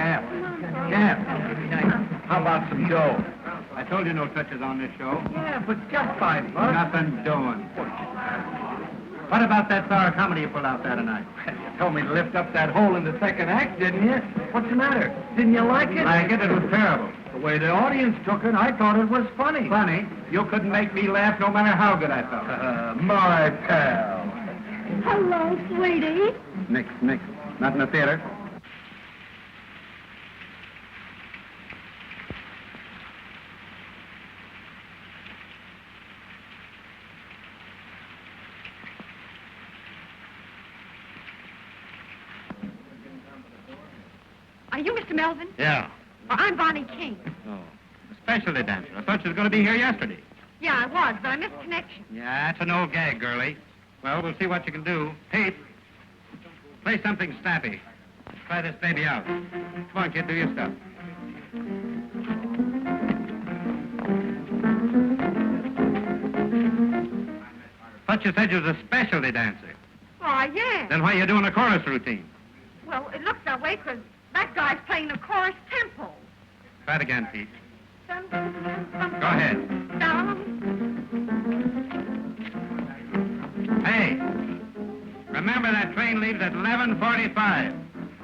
Cap. How about some dough? I told you no touches on this show. Yeah, but just $5. Nothing doing. What about that sour comedy you pulled out there tonight? You told me to lift up that hole in the second act, didn't you? What's the matter? Didn't you like it? Like it? It was terrible. The way the audience took it, I thought it was funny. Funny? You couldn't make me laugh no matter how good I felt. My pal. Hello, sweetie. Nix. Not in the theater. Are you Mr. Melvin? Yeah. Well, I'm Bonny King. Oh, a specialty dancer. I thought you was going to be here yesterday. Yeah, I was, but I missed connection. Yeah, that's an old gag, girlie. Well, we'll see what you can do. Pete, play something snappy. Try this baby out. Come on, kid, do your stuff. Thought you said you was a specialty dancer. Oh, yeah. Then why are you doing a chorus routine? Well, it looks that way because that guy's playing the chorus tempo. Try it again, Pete. Go Go ahead. Hey, remember that train leaves at 11:45.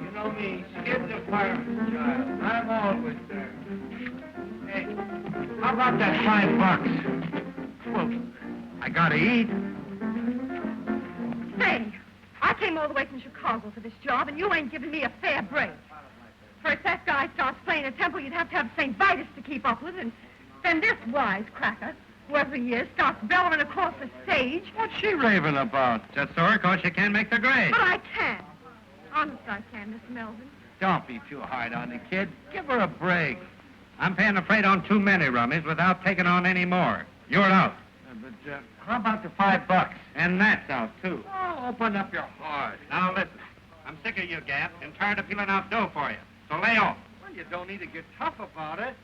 You know me, skip the fireman, child. I'm always there. Hey, how about that $5? Well, I gotta eat. Say, I came all the way from Chicago for this job, and you ain't giving me a fair break. First, that guy starts playing a tempo you'd have to have St. Vitus to keep up with, and then this wisecracker, whoever he is, starts bellowing across the stage. What's she raving about? Just so her cause she can't make the grade. But I can. Honest, I can, Miss Melvin. Don't be too hard on the kid. Give her a break. I'm paying the freight on too many rummies without taking on any more. You're out. But how about the $5? And that's out, too. Oh, open up your heart. Now, listen. I'm sick of you, Gap, and tired of peeling out dough for you. So lay off. Well, you don't need to get tough about it.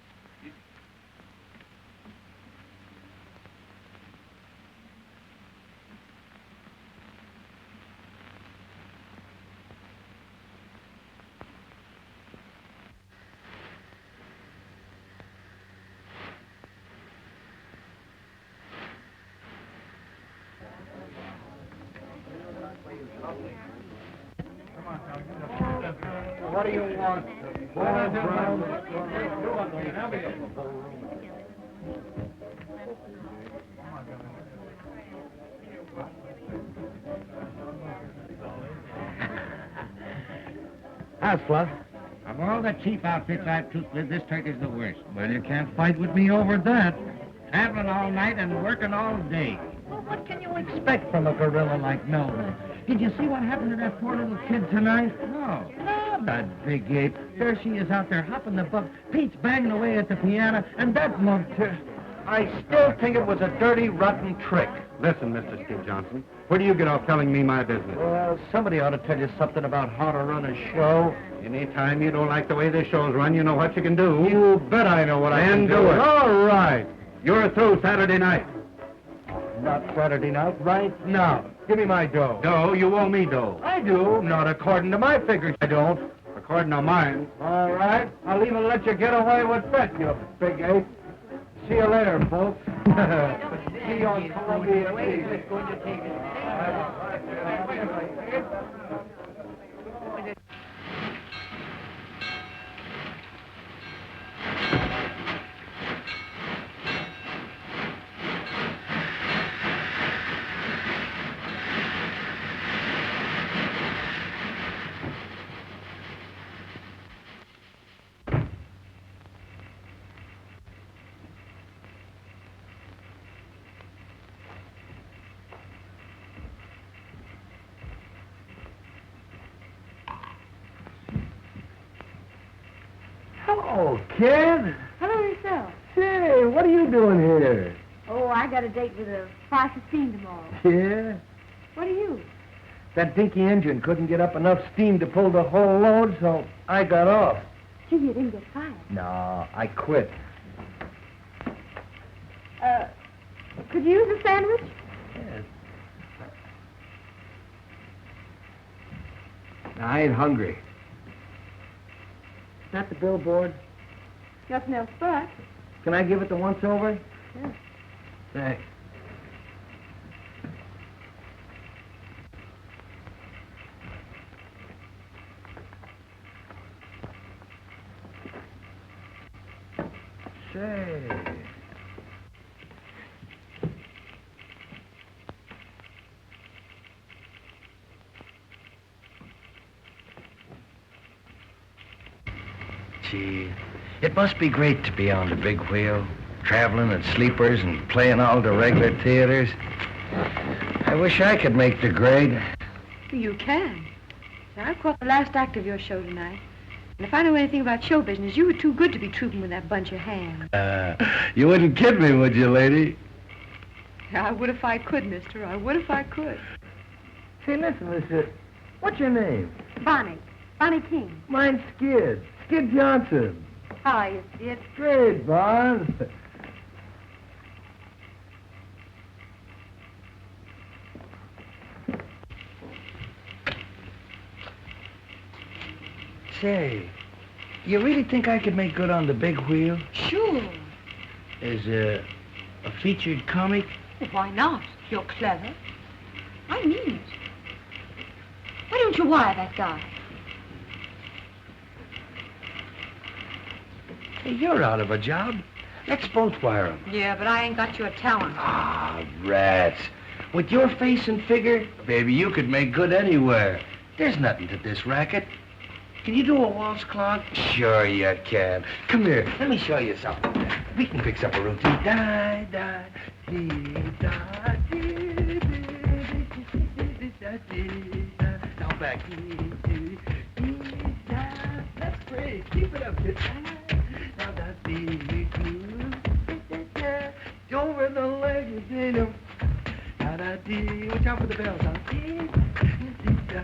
What do you want? How's Fluff? Of all the cheap outfits I've toothed with, this turkey's the worst. Well, you can't fight with me over that. Traveling all night and working all day. Well, what can you expect from a gorilla like Melvin? Did you see what happened to that poor little kid tonight? No. Oh, that big ape. There she is out there hopping the buck. Pete's banging away at the piano, and that mug... I still think it was a dirty, rotten trick. Listen, Mr. Steve Johnson, where do you get off telling me my business? Well, somebody ought to tell you something about how to run a show. Anytime you don't like the way this show's run, you know what you can do. You bet I know what I can do. All right. You're through Saturday night. Not Saturday night, right now. Give me my dough. Dough? You owe me dough. I do. Not according to my figures, I don't. According to mine. All right. I'll even let you get away with that, you big ape. See you later, folks. See you on Columbia TV. Hello, kid. Hello yourself. Say, what are you doing here? Oh, I got a date with a 5:15 tomorrow. Yeah? What are you? That dinky engine couldn't get up enough steam to pull the whole load, so I got off. Gee, you didn't get fired. No, I quit. Could you use a sandwich? Yes. I ain't hungry. that the billboard? Nothing else but. Can I give it the once-over? Yeah. Thanks. Say. Gee, it must be great to be on the big wheel, traveling at sleepers and playing all the regular theaters. I wish I could make the grade. You can. Now, I've caught the last act of your show tonight. And if I know anything about show business, you were too good to be trooping with that bunch of hams. You wouldn't kid me, would you, lady? I would if I could, mister. I would if I could. Say, listen. What's your name? Bonny. Bonny King. Mine's Skid. Skid Johnson. How are you, Skid? Great, Bon. Say, you really think I could make good on the big wheel? Sure. As a featured comic? Well, why not? You're clever. I mean it. Why don't you wire that guy? Hey, you're out of a job. Let's both wire him. Yeah, but I ain't got your talent. Ah, rats. With your face and figure, baby, you could make good anywhere. There's nothing to this racket. Can you do a waltz clog? Sure you can. Come here, let me show you something. We can fix up a routine. Da, da, dee, da, dee, dee, dee, da, dee, da. Now back. Dee, dee, dee, da. That's great. Keep it up, kid. Now that's dee, dee, da. Over the leg, dee, da, da, dee. Watch out for the bells, huh? Dee, dee, da.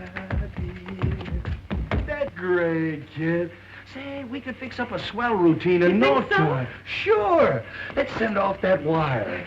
Great, kid. Say, we could fix up a swell routine in no time. Sure. Let's send off that wire.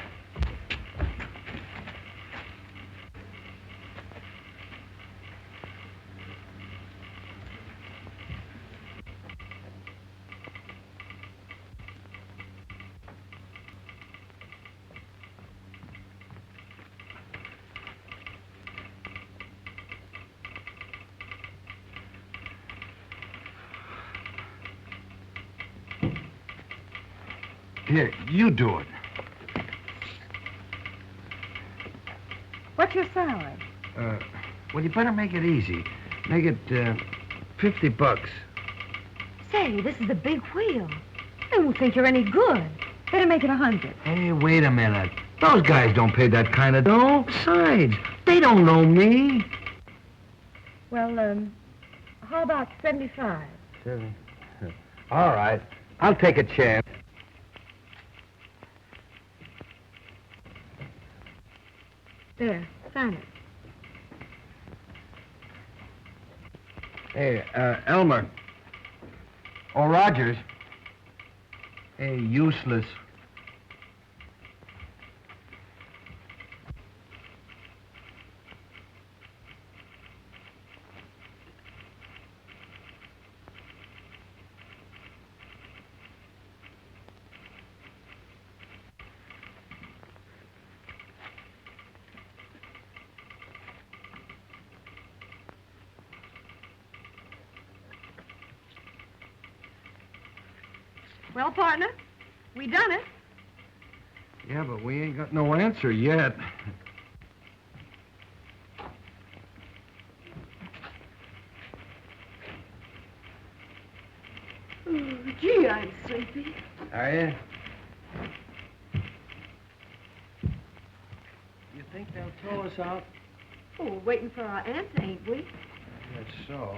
Here, you do it. What's your salary? Well, you better make it easy. Make it, $50. Say, this is a big wheel. I don't think you're any good. Better make it 100. Hey, wait a minute. Those guys don't pay that kind of dough. Besides, they don't know me. Well, how about 75? All right. I'll take a chance. There, sign it. Hey, Elmer. Or Rogers. Hey, useless. Well, partner, we done it. Yeah, but we ain't got no answer yet. Oh, gee, I'm sleepy. Are you? You think they'll throw us out? Oh, we're waiting for our answer, ain't we? That's so.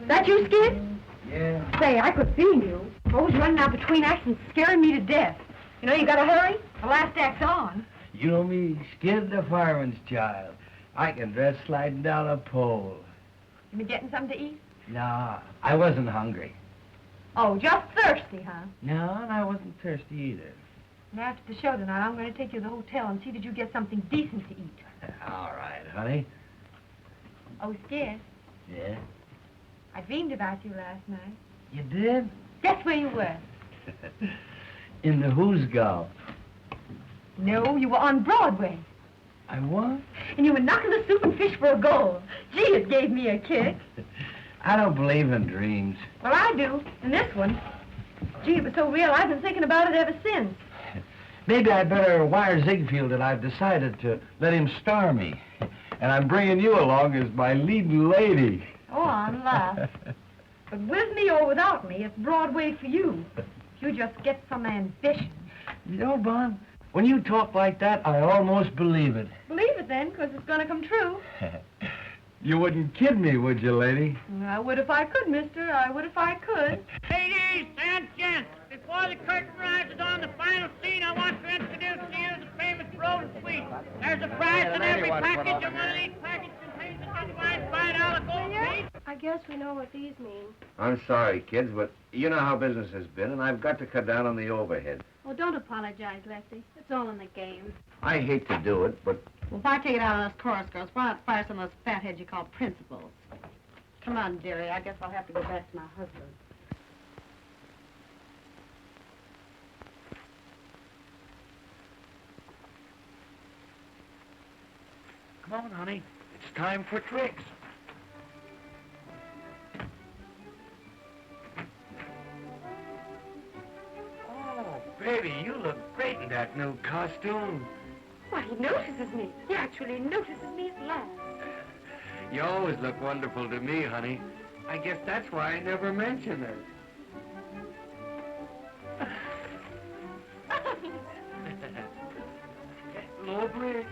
That you, Skid? Yeah. Say, I could fiend you. Always running out between acts and scaring me to death. You know, you gotta hurry. The last act's on. You know me, Skid the fireman's child. I can dress sliding down a pole. You been getting something to eat? No, I wasn't hungry. Oh, just thirsty, huh? No, and I wasn't thirsty either. And after the show tonight, I'm going to take you to the hotel and see that you get something decent to eat. All right, honey. Oh, Skid, Yeah? I dreamed about you last night. You did? Guess where you were? In the Who's Golf. No, you were on Broadway. I what? And you were knocking the soup and fish for a goal. Gee, it gave me a kick. I don't believe in dreams. Well, I do. And this one. Gee, it was so real, I've been thinking about it ever since. Maybe I'd better wire Ziegfeld that I've decided to let him star me. And I'm bringing you along as my leading lady. Oh, I'm laugh. But with me or without me, it's Broadway for you. If you just get some ambition. You know, Bon, when you talk like that, I almost believe it. Believe it then, because it's going to come true. You wouldn't kid me, would you, lady? I would if I could, mister. I would if I could. Ladies and gents, before the curtain rises on the final scene, I want to introduce to you the famous Road Suite. There's a prize in every package, and one of these packages contains a genuine $5 gold piece. I guess we know what these mean. I'm sorry, kids, but you know how business has been, and I've got to cut down on the overhead. Well, don't apologize, Lefty. It's all in the game. I hate to do it, but Well, if I take it out of those chorus girls, why not fire some of those fatheads you call principals? Come on, dearie. I guess I'll have to go back to my husband. Come on, honey. It's time for tricks. Oh, baby, you look great in that new costume. Why, he notices me. He actually notices me at last. You always look wonderful to me, honey. I guess that's why I never mention it. Low bridge.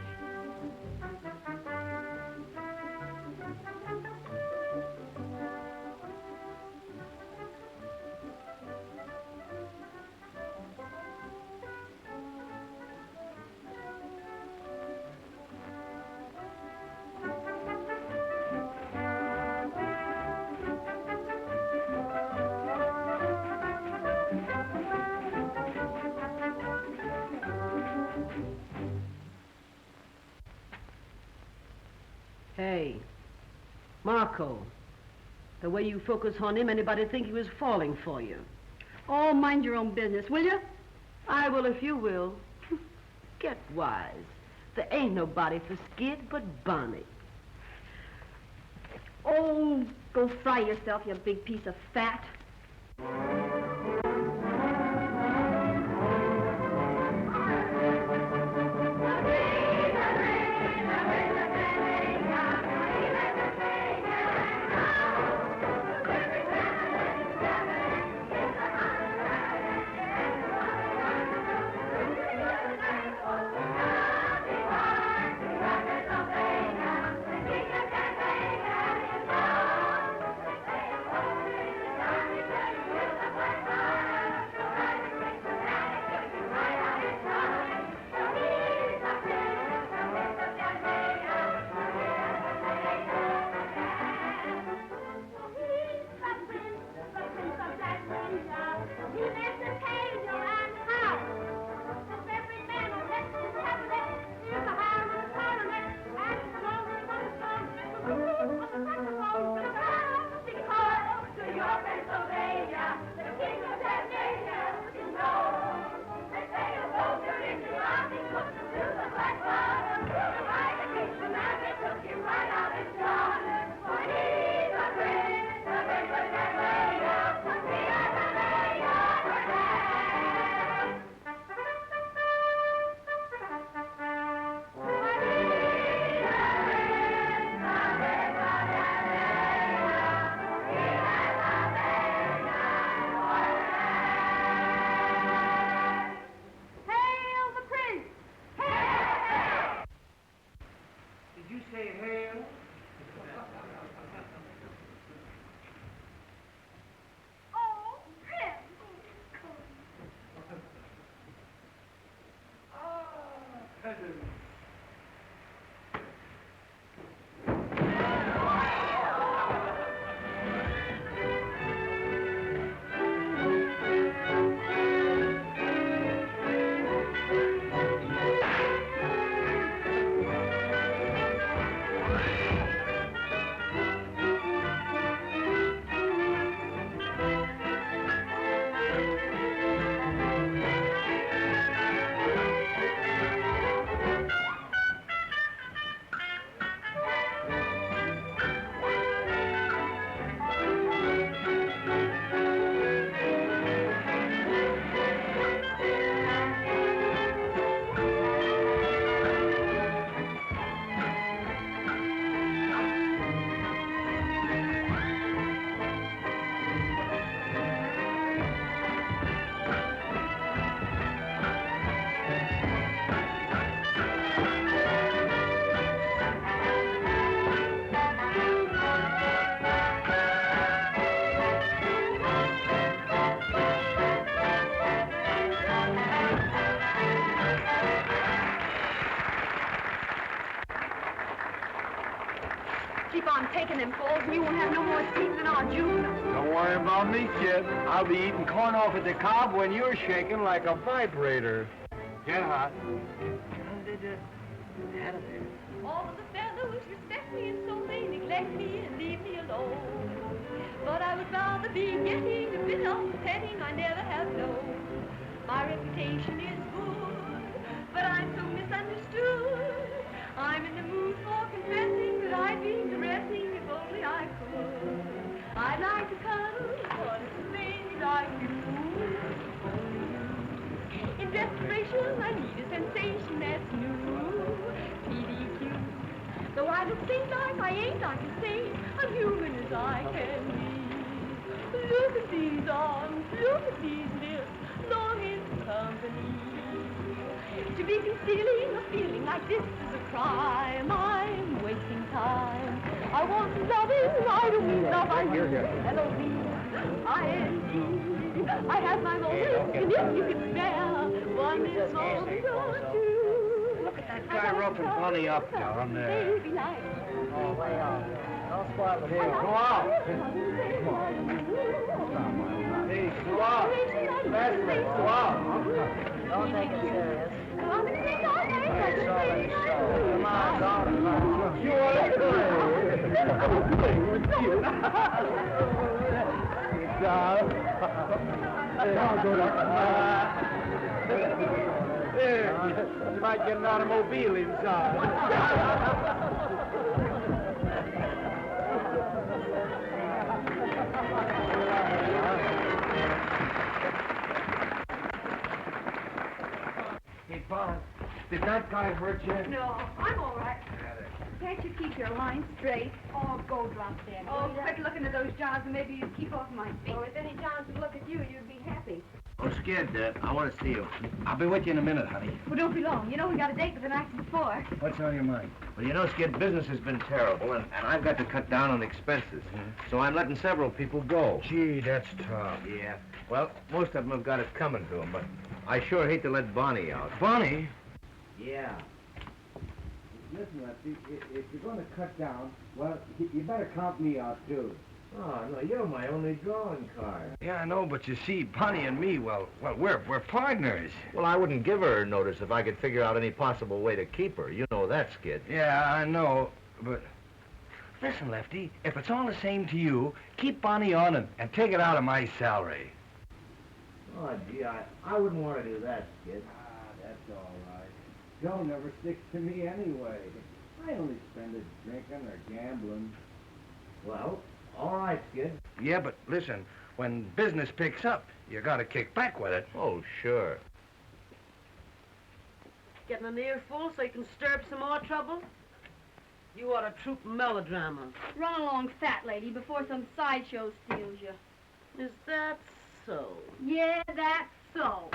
Hey, Marco. The way you focus on him, anybody think he was falling for you. Oh, mind your own business, will you? I will if you will. Get wise. There ain't nobody for Skid but Bonny. Oh, go fry yourself, you big piece of fat. keep on taking them falls, and you won't have no more sleep than our June. Don't worry about me, kid. I'll be eating corn off at the cob when you're shaking like a vibrator. Get hot. All of the fellows respect me and so they neglect me and leave me alone. But I would rather be getting a bit of petting I never have known. My reputation is good, but I'm so misunderstood. I'm in the mood for confessing that I'd be caressing if only I could. I'd like to cuddle, but it's a thing like you. In desperation, I need a sensation that's new. PDQ. Though I look things like I ain't, I can say I'm human as I can be. Look at these arms, look at these lips, longing for company. To be concealing a feeling like this is a crime. I'm wasting time. I want loving, I don't mean love, I mean L-O-V-I-N-D. I have my moments, and if you can spare one this moment or two. Look at that guy roughing Bonny up down there. Baby life. Oh, way out. Don't spoil it here. Go out. Hey, go out. Leslie, go out. Don't take it serious. I'm going to take all day. It's all in the show. Come on, darling. You want to play? You might get an automobile inside. Hey, Bob, did that guy hurt you? No, I'm all right. Can't you keep your line straight? Oh, go drop dead. Oh, quit looking at those jobs and maybe you'd keep off my feet. Or if any Johns would look at you, you'd be happy. Oh, Skid, I want to see you. I'll be with you in a minute, honey. Well, don't be long. You know we got a date with the night before. What's on your mind? Well, you know, Skid, business has been terrible, and I've got to cut down on expenses. So I'm letting several people go. Gee, that's tough. Yeah. Well, most of them have got it coming to them, but I sure hate to let Bonny out. Bonny? Yeah. Listen, Lefty, if you're going to cut down, well, you better count me out, too. Oh, no, you're my only drawing card. Yeah, I know, but you see, Bonny and me, well, we're partners. Well, I wouldn't give her notice if I could figure out any possible way to keep her. You know that, Skid. Yeah, I know, but... Listen, Lefty, if it's all the same to you, keep Bonny on and take it out of my salary. Oh, gee, I wouldn't want to do that, Skid. That's all right. Joe never sticks to me anyway. I only spend it drinking or gambling. Well, all right, Skid. Yeah, but listen, when business picks up, you gotta kick back with it. Oh, sure. Getting an earful so you can stir up some more trouble? You ought to troupe melodrama. Run along, fat lady, before some sideshow steals you. Is that so? Yeah, that's so.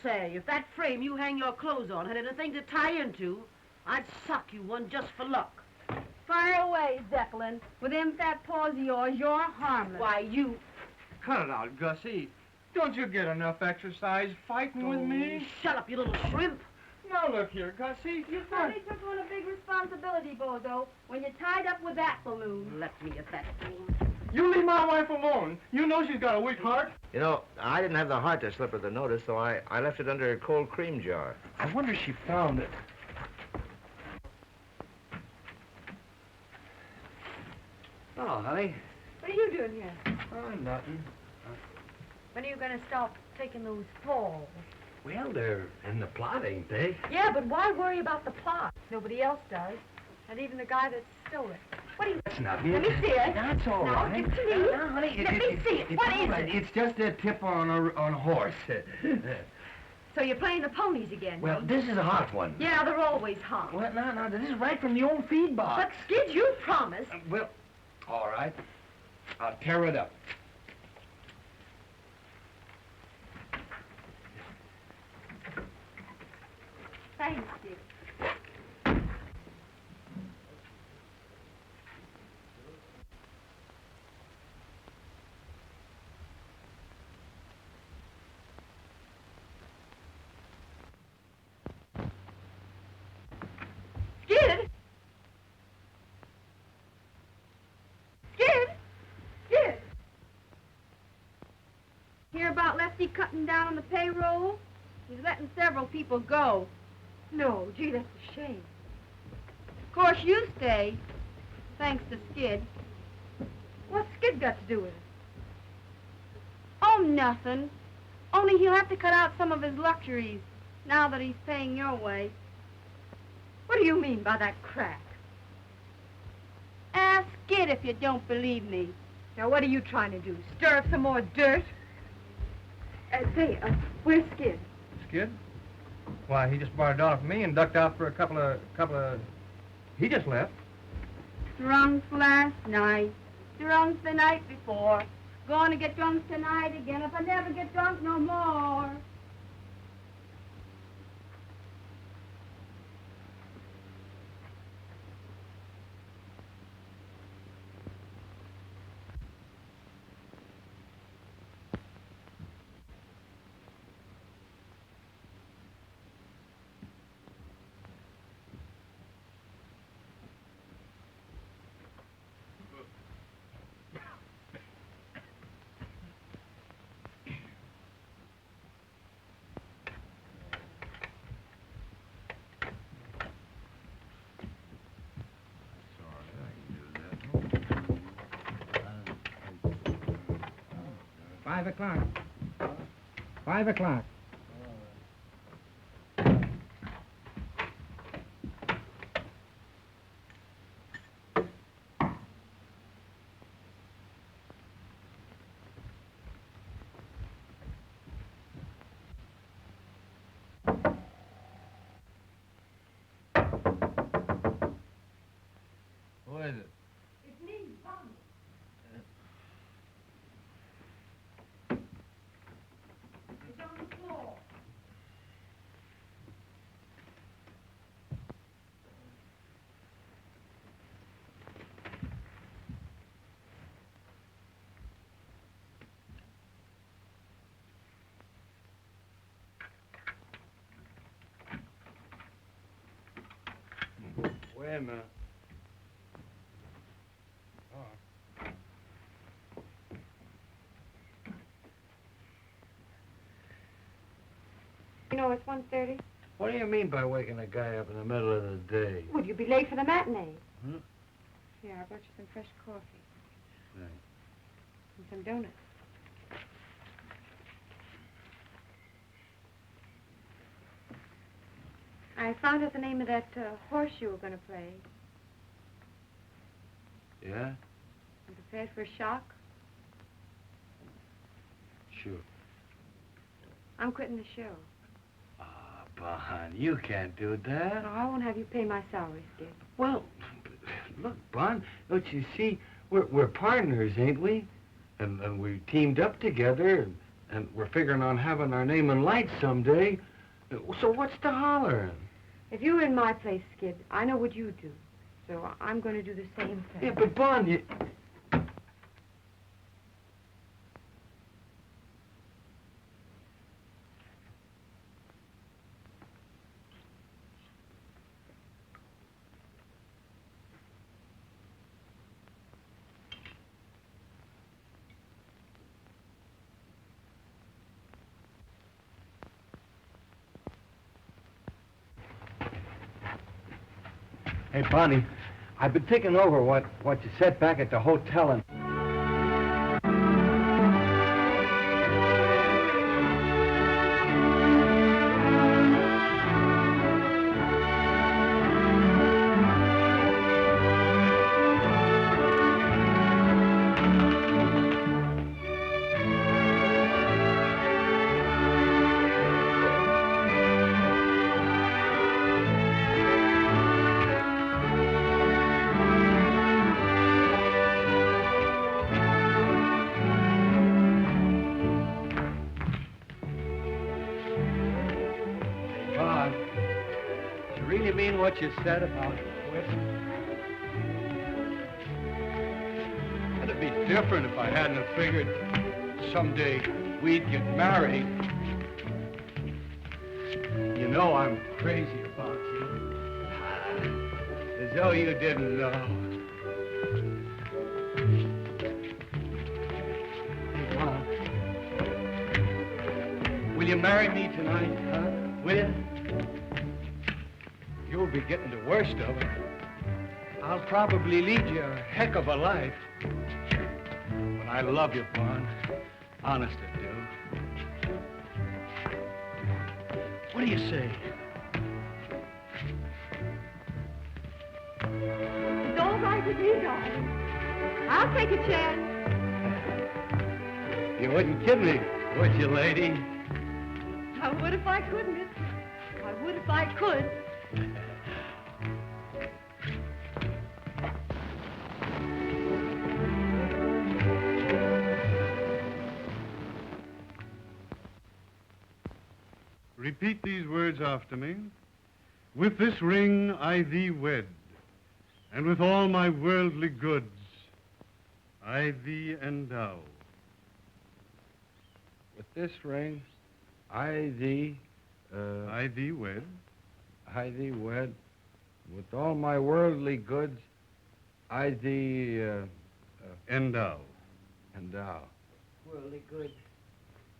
Say, if that frame you hang your clothes on had anything to tie into, I'd sock you one just for luck. Fire away, Zeppelin. With them fat paws of yours, you're harmless. Why, you... Cut it out, Gussie. Don't you get enough exercise fighting with me? Shut up, you little shrimp. Now look here, Gussie. You suddenly took on a big responsibility, Bozo, when you tied up with that balloon. Let me at that fool. You leave my wife alone. You know she's got a weak heart. You know, I didn't have the heart to slip her the notice, so I left it under a cold cream jar. I wonder if she found it. Oh, honey. What are you doing here? Oh, nothing. When are you going to stop taking those falls? Well, they're in the plot, ain't they? Yeah, but why worry about the plot? Nobody else does. And even the guy that stole it. What do you... That's nothing. Let me see it. That's all No, right. give it to me. No, honey, Let me see it. What it's is all right. it? It's just a tip on a horse. So you're playing the ponies again? Well, this is a hot one. Yeah, they're always hot. Well, no, this is right from the old feed box. But, Skid, you promised. Well, all right. I'll tear it up. Thanks, Skid. Skid? Hear about Lefty cutting down on the payroll? He's letting several people go. No, gee, that's a shame. Of course, you stay, thanks to Skid. What's Skid got to do with it? Oh, nothing. Only he'll have to cut out some of his luxuries now that he's paying your way. What do you mean by that crack? Ask Skid if you don't believe me. Now, what are you trying to do? Stir up some more dirt? Say, where's Skid? Skid? Why, he just borrowed off me and ducked out for a couple of... He just left. Drunk last night. Drunk the night before. Gonna get drunk tonight again if I never get drunk no more. $5 o'clock. 5 o'clock. Who is it? It's me, Bonny. It's on the floor. Wait a minute. You know, it's 1:30. What do you mean by waking a guy up in the middle of the day? Would you be late for the matinee? Hmm? Here, I brought you some fresh coffee. Right. And some donuts. I found out the name of that horse you were going to play. Yeah? You prepared for a shock? Sure. I'm quitting the show. Ah, Bon, you can't do that. No, I won't have you pay my salary, Skid. Well, look, Bon, don't you see? We're partners, ain't we? And we teamed up together, and we're figuring on having our name in lights someday. So what's the hollering? If you were in my place, Skid, I know what you'd do. So I'm going to do the same thing. Yeah, but Bon, you... Hey, Bonnie, I've been thinking over what you said back at the hotel and... What you said about quitting. It'd be different if I hadn't have figured someday we'd get married. You know I'm crazy about you. As though you didn't know. Hey, Mom. you marry me tonight, huh? Will you? You'll be getting the worst of it. I'll probably lead you a heck of a life. But I love you, Bon. Honest I do. What do you say? It's all right with you, darling. I'll take a chance. You wouldn't kid me, would you, lady? I would if I could, mister. I would if I could. Repeat these words after me. With this ring I thee wed, and with all my worldly goods I thee endow. With this ring, I thee wed. I thee wed. With all my worldly goods, I thee endow. Endow. Worldly good.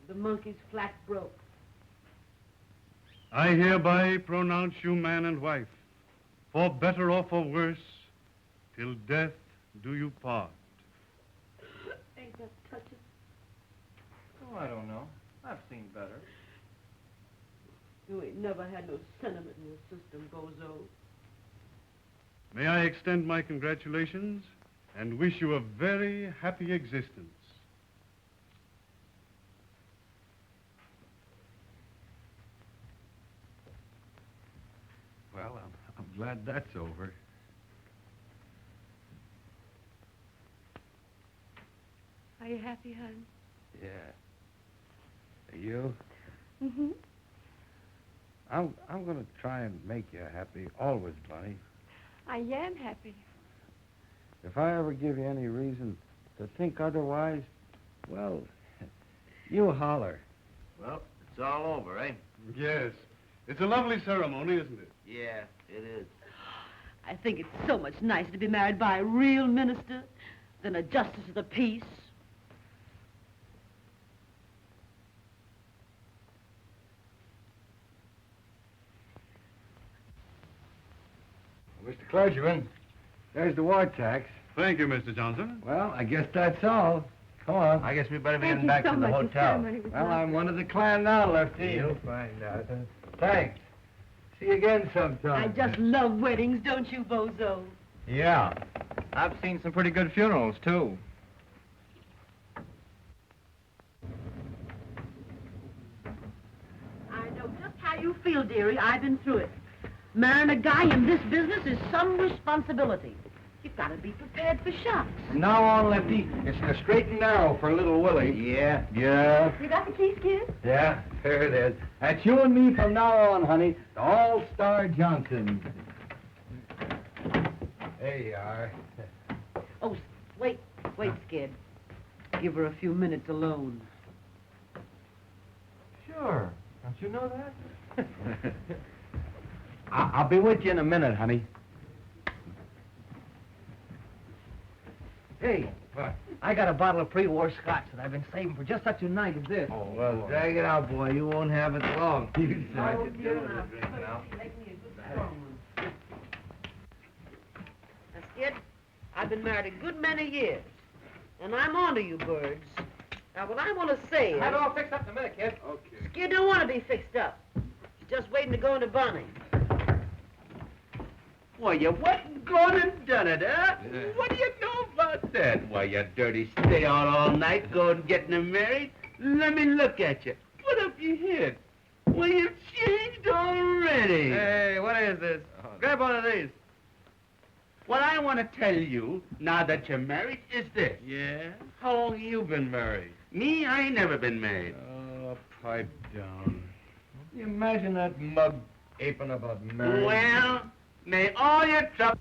The monkey's flat broke. I hereby pronounce you man and wife, for better or for worse, till death do you part. Ain't that touching? Oh, I don't know. I've seen better. You ain't never had no sentiment in your system, Bozo. May I extend my congratulations and wish you a very happy existence. Well, I'm glad that's over. Are you happy, hon? Yeah. Are you? Mm-hmm. I'm gonna try and make you happy, always, Bonnie. I am happy. If I ever give you any reason to think otherwise, well, you holler. Well, it's all over, eh? Yes. It's a lovely ceremony, isn't it? Yeah, it is. I think it's so much nicer to be married by a real minister than a justice of the peace. Mr. Clergyman, there's the war tax. Thank you, Mr. Johnson. Well, I guess that's all. Come on. I guess we better be Thank getting you back so to the much. The hotel. ceremony was Well, lovely. I'm one of the clan now, Lefty. You'll find out. Thanks. See you again I sometime. just love weddings, don't you, Bozo? Yeah. I've seen some pretty good funerals, too. I know just how you feel, dearie. I've been through it. Marrying a guy in this business is some responsibility. You've got to be prepared for shocks. From now on, Lefty, it's the straight and narrow for little Willie. Yeah. Yeah. You got the keys, kid? Yeah, there it is. That's you and me from now on, honey. The All-Star Johnson. There you are. Oh, wait, Skid. Give her a few minutes alone. Sure. Don't you know that? I'll be with you in a minute, honey. Hey, What? I got a bottle of pre-war scotch that I've been saving for just such a night as this. Oh, Well, drag it out, boy. You won't have it long. You said Oh, it. dear, now. Make me a good strong one. Now, Skid, I've been married a good many years, and I'm on to you birds. Now, what I want to say is... Have it all fixed up in a minute, kid. Okay. Skid don't want to be fixed up. He's just waiting to go into Bonny. Why, you wasn't gone and done it, huh? Yeah. What do you know about that? Why, you dirty stay out all night going getting them married? Let me look at you. What have you hid? Well, you've changed already. Hey, what is this? Grab one of these. What I want to tell you, now that you're married, is this. Yeah? How long you been married? Me, I ain't never been married. Oh, pipe down. You imagine that mug aping about marriage? Well, may all your trouble...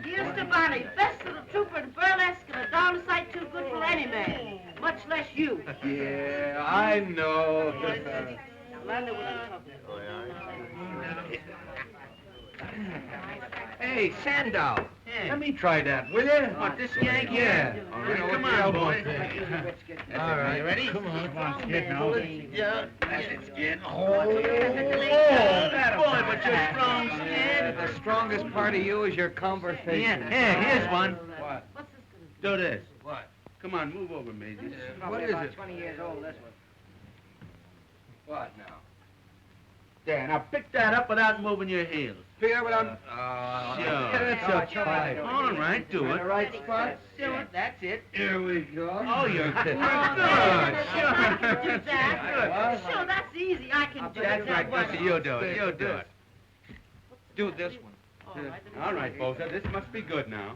Here's to Bonny, best little trooper in burlesque and a darn sight too good for any man, much less you. Yeah, I know. Well, I know what I'm talking about. Hey, Sandow. Hey. Let me try that, will you? What, this yank? Yeah. All right, Come on, boy. All right. You ready? Come on. Come on, Skid, now. Yeah. Skid. Oh, boy, but you're strong, Skid. The strongest part of you is your conversation. Yeah, here's one. What? What's this gonna Do this. What? Come on, move over, Maisie. What is it? 20 years old, this one. What now? There, now pick that up without moving your heels. Pick up what I'm... Sure. That's a pipe. All right, do it. The right spot? Do it, that's it. Here we go. Oh, you're good. I can do that. Sure, that's easy. I can do That's that. right, Gussie, you do it. You do it. Do this one. All right, Bosa, this must be good now.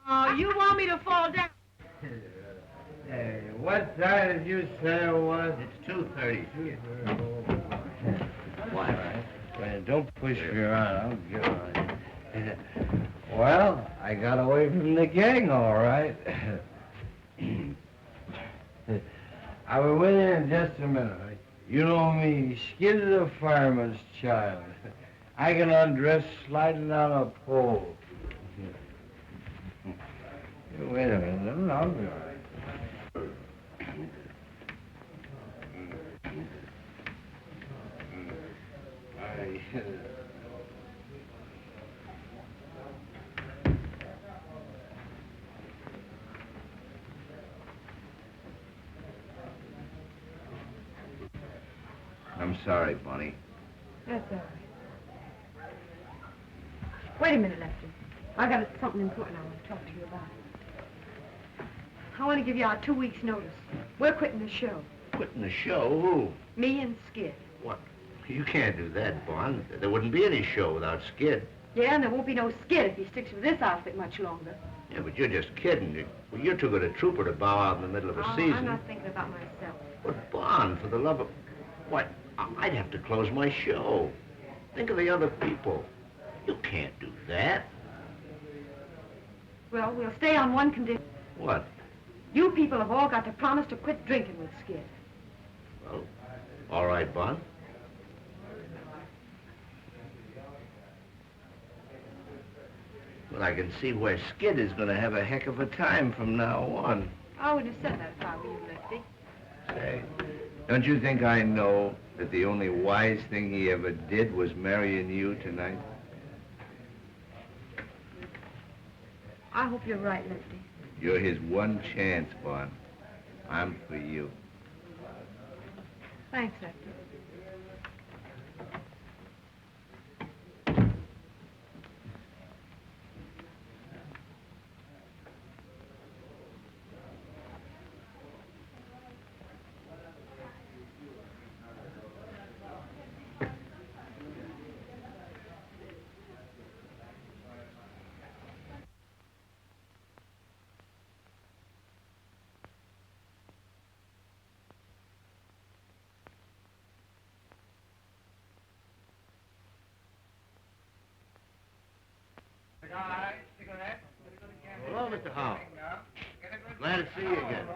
Oh, you want me to fall down? Hey, what time did you say it was? It's 2:30. What? Well, don't push me around. I'll get on you. Well, I got away from the gang, all right. I'll be with you in just a minute. You know me, Skid is a fireman's child. I can undress sliding down a pole. Wait a minute, I'll be all right. I'm sorry, Bonny. That's all right. Wait a minute, Lefty. I got something important I want to talk to you about. I want to give you our 2 weeks' notice. We're quitting the show. Quitting the show? Who? Me and Skid. What? You can't do that, Bon. There wouldn't be any show without Skid. Yeah, and there won't be no Skid if he sticks with this outfit much longer. Yeah, but you're just kidding. You're too good a trooper to bow out in the middle of a season. I'm not thinking about myself. But, Bon, for the love of... What? I'd have to close my show. Think of the other people. You can't do that. Well, we'll stay on one condition. What? You people have all got to promise to quit drinking with Skid. Well, all right, Bon. Well, I can see where Skid is going to have a heck of a time from now on. I wouldn't have said that if I were you, Lefty. Say, don't you think I know that the only wise thing he ever did was marrying you tonight? I hope you're right, Lefty. You're his one chance, Bon. I'm for you. Thanks, Lefty. Hello, Mr. Howell. Glad to see you again.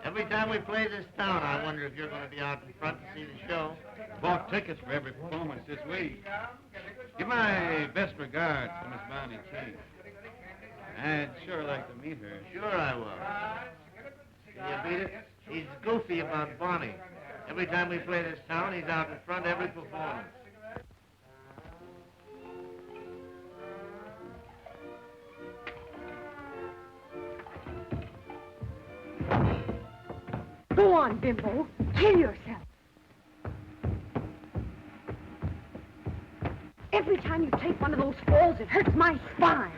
Every time we play this town, I wonder if you're going to be out in front to see the show. Bought tickets for every performance this week. Give my best regards to Miss Bonny King. I'd sure like to meet her. Sure I will. Can you beat it? He's goofy about Bonny. Every time we play this town, he's out in front every performance. Go on, Bimbo. Kill yourself. Every time you take one of those falls, it hurts my spine.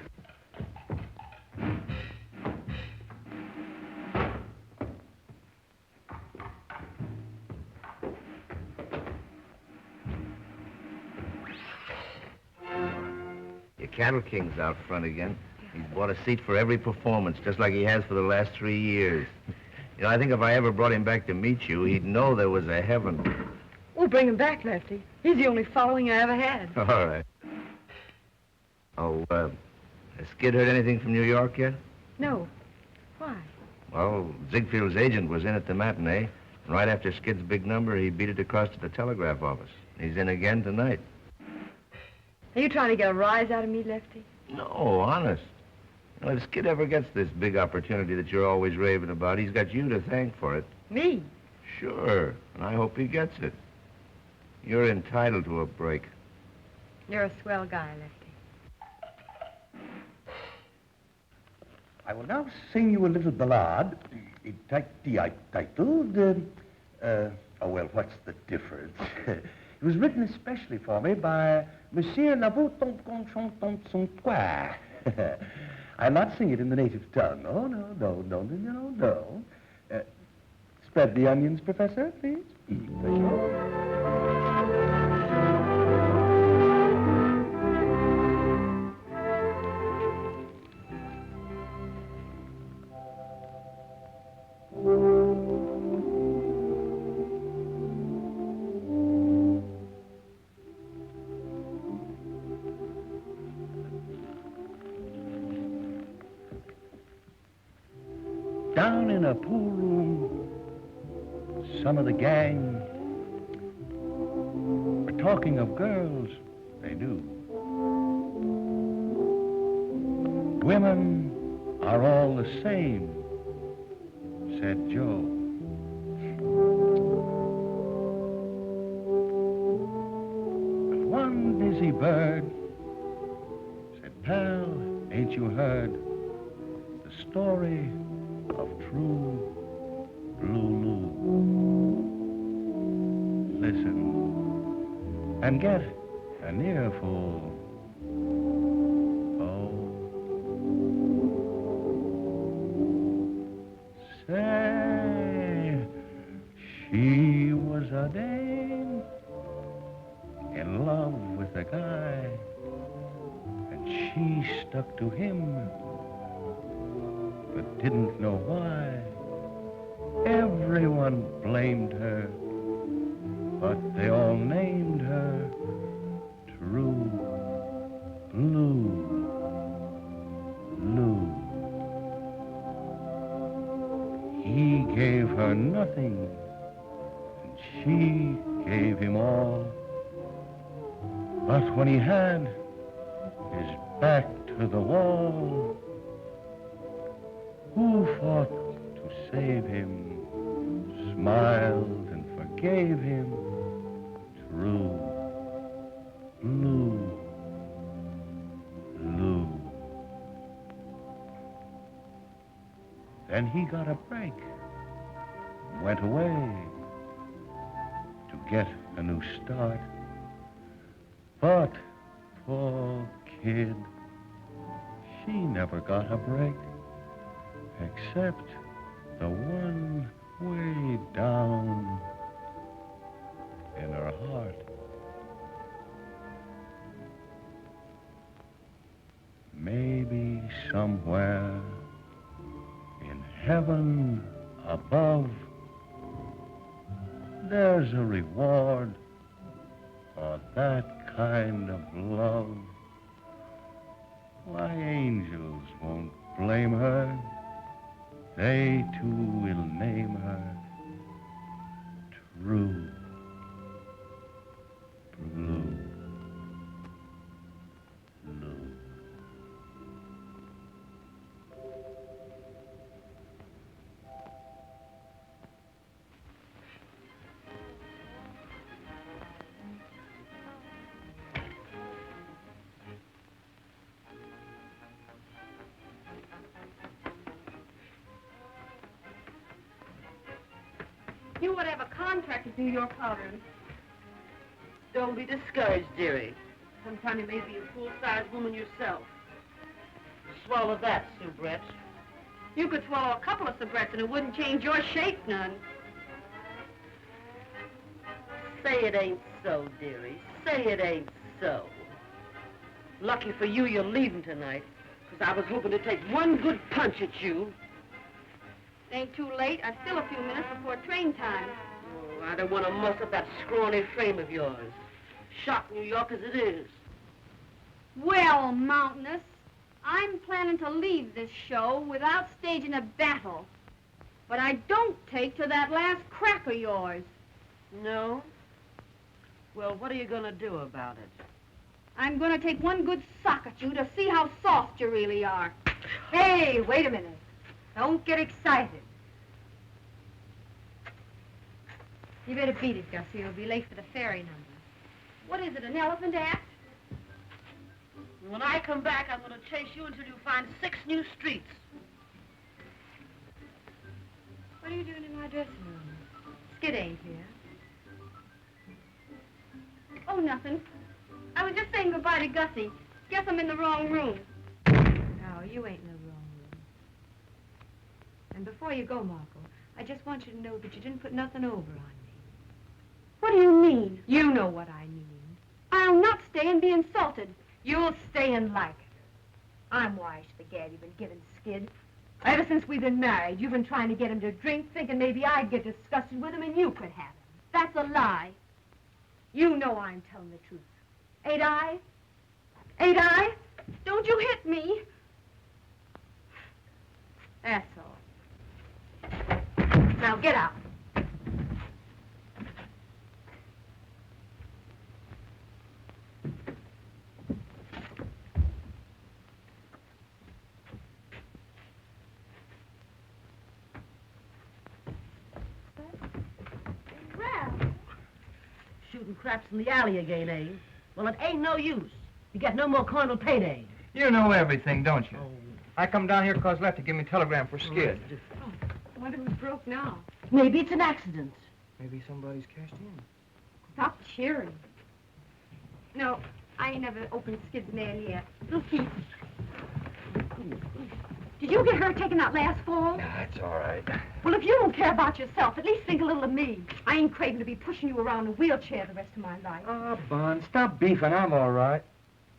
Your Cattle King's out front again. He's bought a seat for every performance, just like he has for the last 3 years. You know, I think if I ever brought him back to meet you, he'd know there was a heaven. Oh, bring him back, Lefty. He's the only following I ever had. All right. Oh, has Skid heard anything from New York yet? No. Why? Well, Ziegfield's agent was in at the matinee. And right after Skid's big number, he beat it across to the telegraph office. He's in again tonight. Are you trying to get a rise out of me, Lefty? No, honest. You know, if Skid ever gets this big opportunity that you're always raving about, he's got you to thank for it. Me? Sure, and I hope he gets it. You're entitled to a break. You're a swell guy, Lefty. I will now sing you a little ballad titled, oh, well, what's the difference? It was written especially for me by Monsieur Lavaux-Tonton-Tonton-Tonton. I'll not sing it in the native tongue. Oh, no. Spread the onions, Professor, please. Down in a pool room, some of the gang were talking of girls they knew. Women are all the same, said Joe. But one busy bird said, pal, ain't you heard the story of true Lulu? Listen and get an earful. Oh, say, she was a dame in love with a guy, and she stuck to him, but didn't know why. Everyone blamed her, but they all named her True Blue Lou. He gave her nothing, and she gave him all. But when he had his back to the wall, who fought to save him, smiled and forgave him? True Blue Lou. Then he got a break, went away to get a new start. But poor kid, she never got a break, except the one way down in her heart. Maybe somewhere in heaven above, there's a reward for that kind of love. Why, angels won't blame her. They too will name her True Blue Lou. You would have a contract to do your coloring. Don't be discouraged, dearie. Sometime you may be a full-sized woman yourself. Swallow that, soubrette. You could swallow a couple of soubrettes and it wouldn't change your shape none. Say it ain't so, dearie. Say it ain't so. Lucky for you, you're leaving tonight, because I was hoping to take one good punch at you. It ain't too late. I've still a few minutes before train time. I don't want to muss up that scrawny frame of yours. Shock New York as it is. Well, Mountainous, I'm planning to leave this show without staging a battle. But I don't take to that last crack of yours. No? Well, what are you going to do about it? I'm going to take one good sock at you to see how soft you really are. Hey, wait a minute. Don't get excited. You better beat it, Gussie. You'll be late for the ferry number. What is it, an elephant act? When I come back, I'm going to chase you until you find 6 new streets. What are you doing in my dressing room? Skid ain't here. Oh, nothing. I was just saying goodbye to Gussie. Guess I'm in the wrong room. No, you ain't in the wrong room. And before you go, Marco, I just want you to know that you didn't put nothing over on me. What do you mean? You know what I mean. I'll not stay and be insulted. You'll stay and like it. I'm wise to the gab you've been giving Skid. Ever since we've been married, you've been trying to get him to drink, thinking maybe I'd get disgusted with him and you could have him. That's a lie. You know I'm telling the truth. Ain't I? Ain't I? Don't you hit me. That's all. Now get out. Shooting craps in the alley again, eh? Well, it ain't no use. You get no more coin till payday. You know everything, don't you? I come down here because Lefty gave me a telegram for Skid. I wonder who's broke now. Maybe it's an accident. Maybe somebody's cashed in. Stop cheering. No, I ain't never opened Skid's mail yet. Look, Pete. Did you get hurt taking that last fall? Nah, it's all right. Well, if you don't care about yourself, at least think a little of me. I ain't craving to be pushing you around in a wheelchair the rest of my life. Oh, Bon, stop beefing. I'm all right.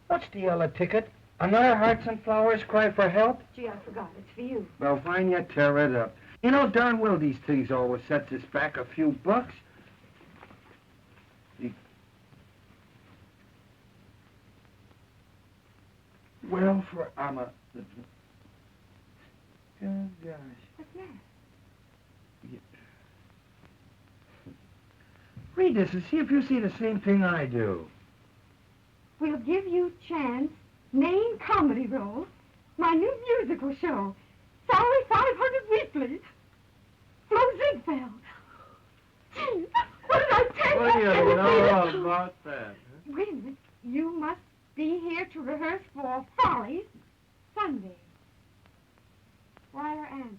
What's the yellow ticket? Another Hearts and Flowers cry for help? Gee, I forgot. It's for you. Well, fine, you tear it up. You know darn well these things always sets us back a few bucks. Well, for I'm a... Oh, gosh. What's that? Read this and see if you see the same thing I do. We'll give you chance, main comedy role, my new musical show, salary 500 weekly, Flo Ziegfeld. Gee, what did I tell you? What do you know about that? Wait a minute. You must be here to rehearse for Follies Sunday. Wire answer.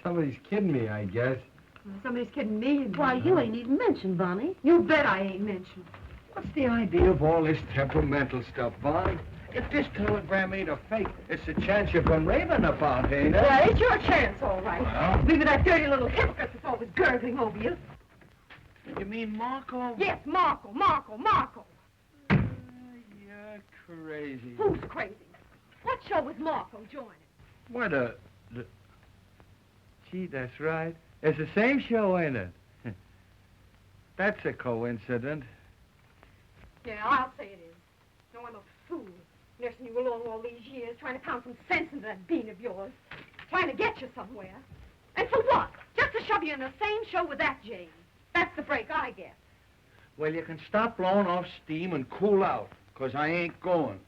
Somebody's kidding me, I guess. Well, somebody's kidding me. Why, you ain't even mentioned, Bonnie. You bet I ain't mentioned. What's the idea of all this temperamental stuff, Bonnie? If this telegram ain't a fake, it's a chance you've been raving about, ain't it? Yeah, it's your chance, all right. Well? Leave that dirty little hypocrite that's always gurgling over you. You mean Marco? Yes, Marco. You're crazy. Who's crazy? What show was Marco joining? What a... Gee, that's right. It's the same show, ain't it? That's a coincidence. Yeah, I'll say it is. No, I'm a fool. Nursing you along all these years, trying to pound some sense into that bean of yours. Trying to get you somewhere. And for what? Just to shove you in the same show with that Jane. That's the break I get. Well, you can stop blowing off steam and cool out, 'cause I ain't going.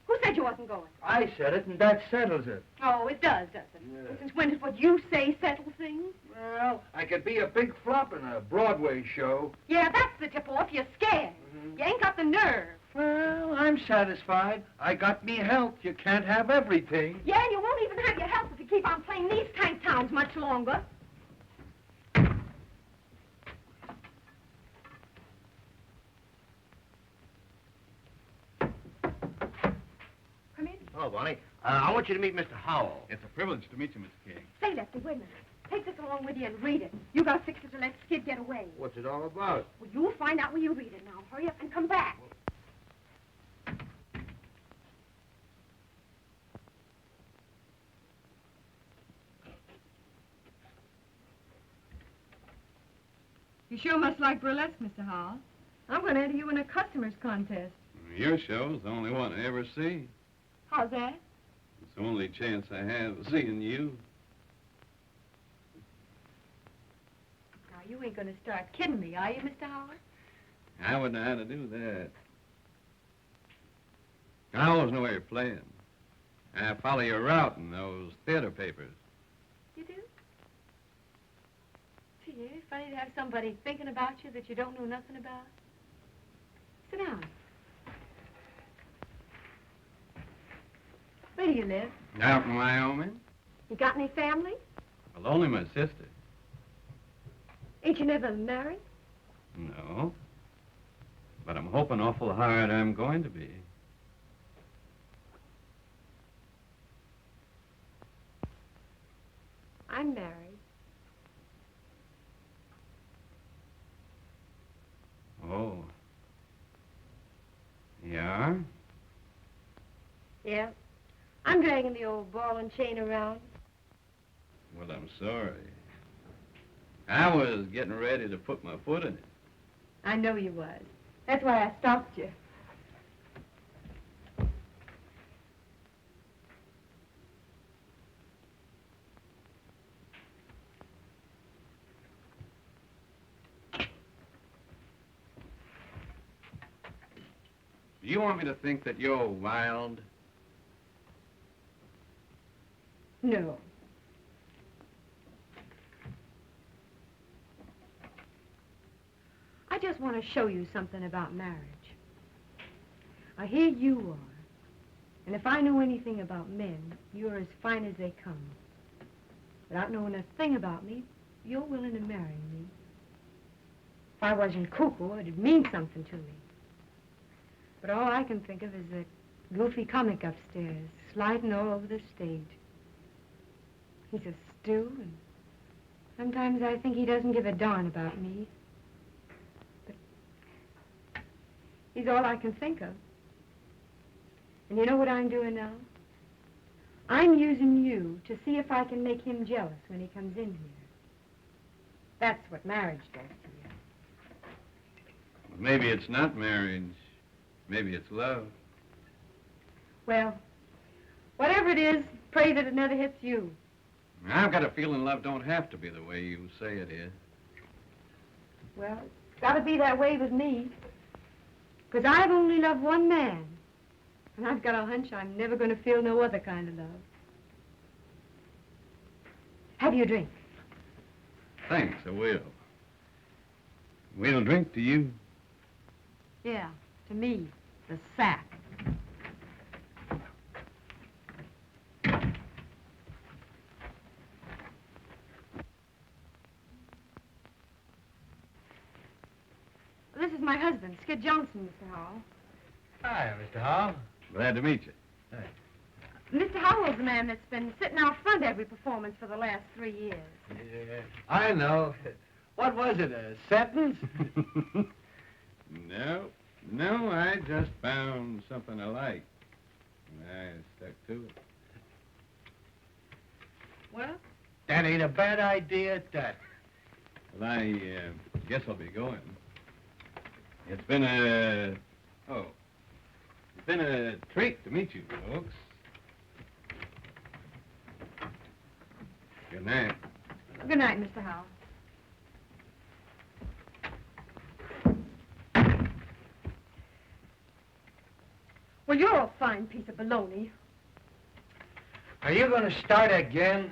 Who said you wasn't going? I said it, and that settles it. Oh, it does, doesn't it? Yeah. And since when does what you say settle things? Well, I could be a big flop in a Broadway show. Yeah, that's the tip-off. You're scared. You ain't got the nerve. Well, I'm satisfied. I got me health. You can't have everything. Yeah, and you won't even have your health if you keep on playing these tank towns much longer. Come in. Oh, Bonnie, I want you to meet Mr. Howell. It's a privilege to meet you, Miss King. Say, Lefty, wait a minute. Take this along with you and read it. You gotta fix it to let Skid get away. What's it all about? Well, you'll find out when you read it now. Hurry up and come back. You sure must like burlesque, Mr. Howell. I'm going to enter you in a customer's contest. Your show's the only one I ever see. How's that? It's the only chance I have of seeing you. Now, you ain't going to start kidding me, are you, Mr. Howell? I wouldn't know how to do that. I always know where you're playing. I follow your route in those theater papers. You do? Gee, it's funny to have somebody thinking about you that you don't know nothing about. Sit down. Where do you live? Out in Wyoming? You got any family? Well, only my sister. Ain't you never married? No. But I'm hoping awful hard I'm going to be. I'm married. Oh. Yeah? Yeah. I'm dragging the old ball and chain around. Well, I'm sorry. I was getting ready to put my foot in it. I know you was. That's why I stopped you. Do you want me to think that you're wild? No. I just want to show you something about marriage. Here you are. And if I know anything about men, you're as fine as they come. Without knowing a thing about me, you're willing to marry me. If I wasn't cuckoo, it'd mean something to me. But all I can think of is that goofy comic upstairs, sliding all over the stage. He's a stew, and sometimes I think he doesn't give a darn about me. But he's all I can think of. And you know what I'm doing now? I'm using you to see if I can make him jealous when he comes in here. That's what marriage does to you. Well, maybe it's not marriage. Maybe it's love. Well, whatever it is, pray that it never hits you. I've got a feeling love don't have to be the way you say it is. Well, it's got to be that way with me. Because I've only loved one man. And I've got a hunch I'm never going to feel no other kind of love. Have you a drink? Thanks, I will. We'll drink to you. Yeah, to me, the sack. This is my husband, Skid Johnson, Mr. Howell. Hi, Mr. Howell. Glad to meet you. Hey. Mr. Howell's the man that's been sitting out front every performance for the last 3 years. Yeah, I know. What was it, a sentence? No, I just found something I like. And I stuck to it. Well, that ain't a bad idea at that. Well, I guess I'll be going. It's been a treat to meet you folks. Good night. Good night, Mr. Howell. Well, you're a fine piece of baloney. Are you going to start again?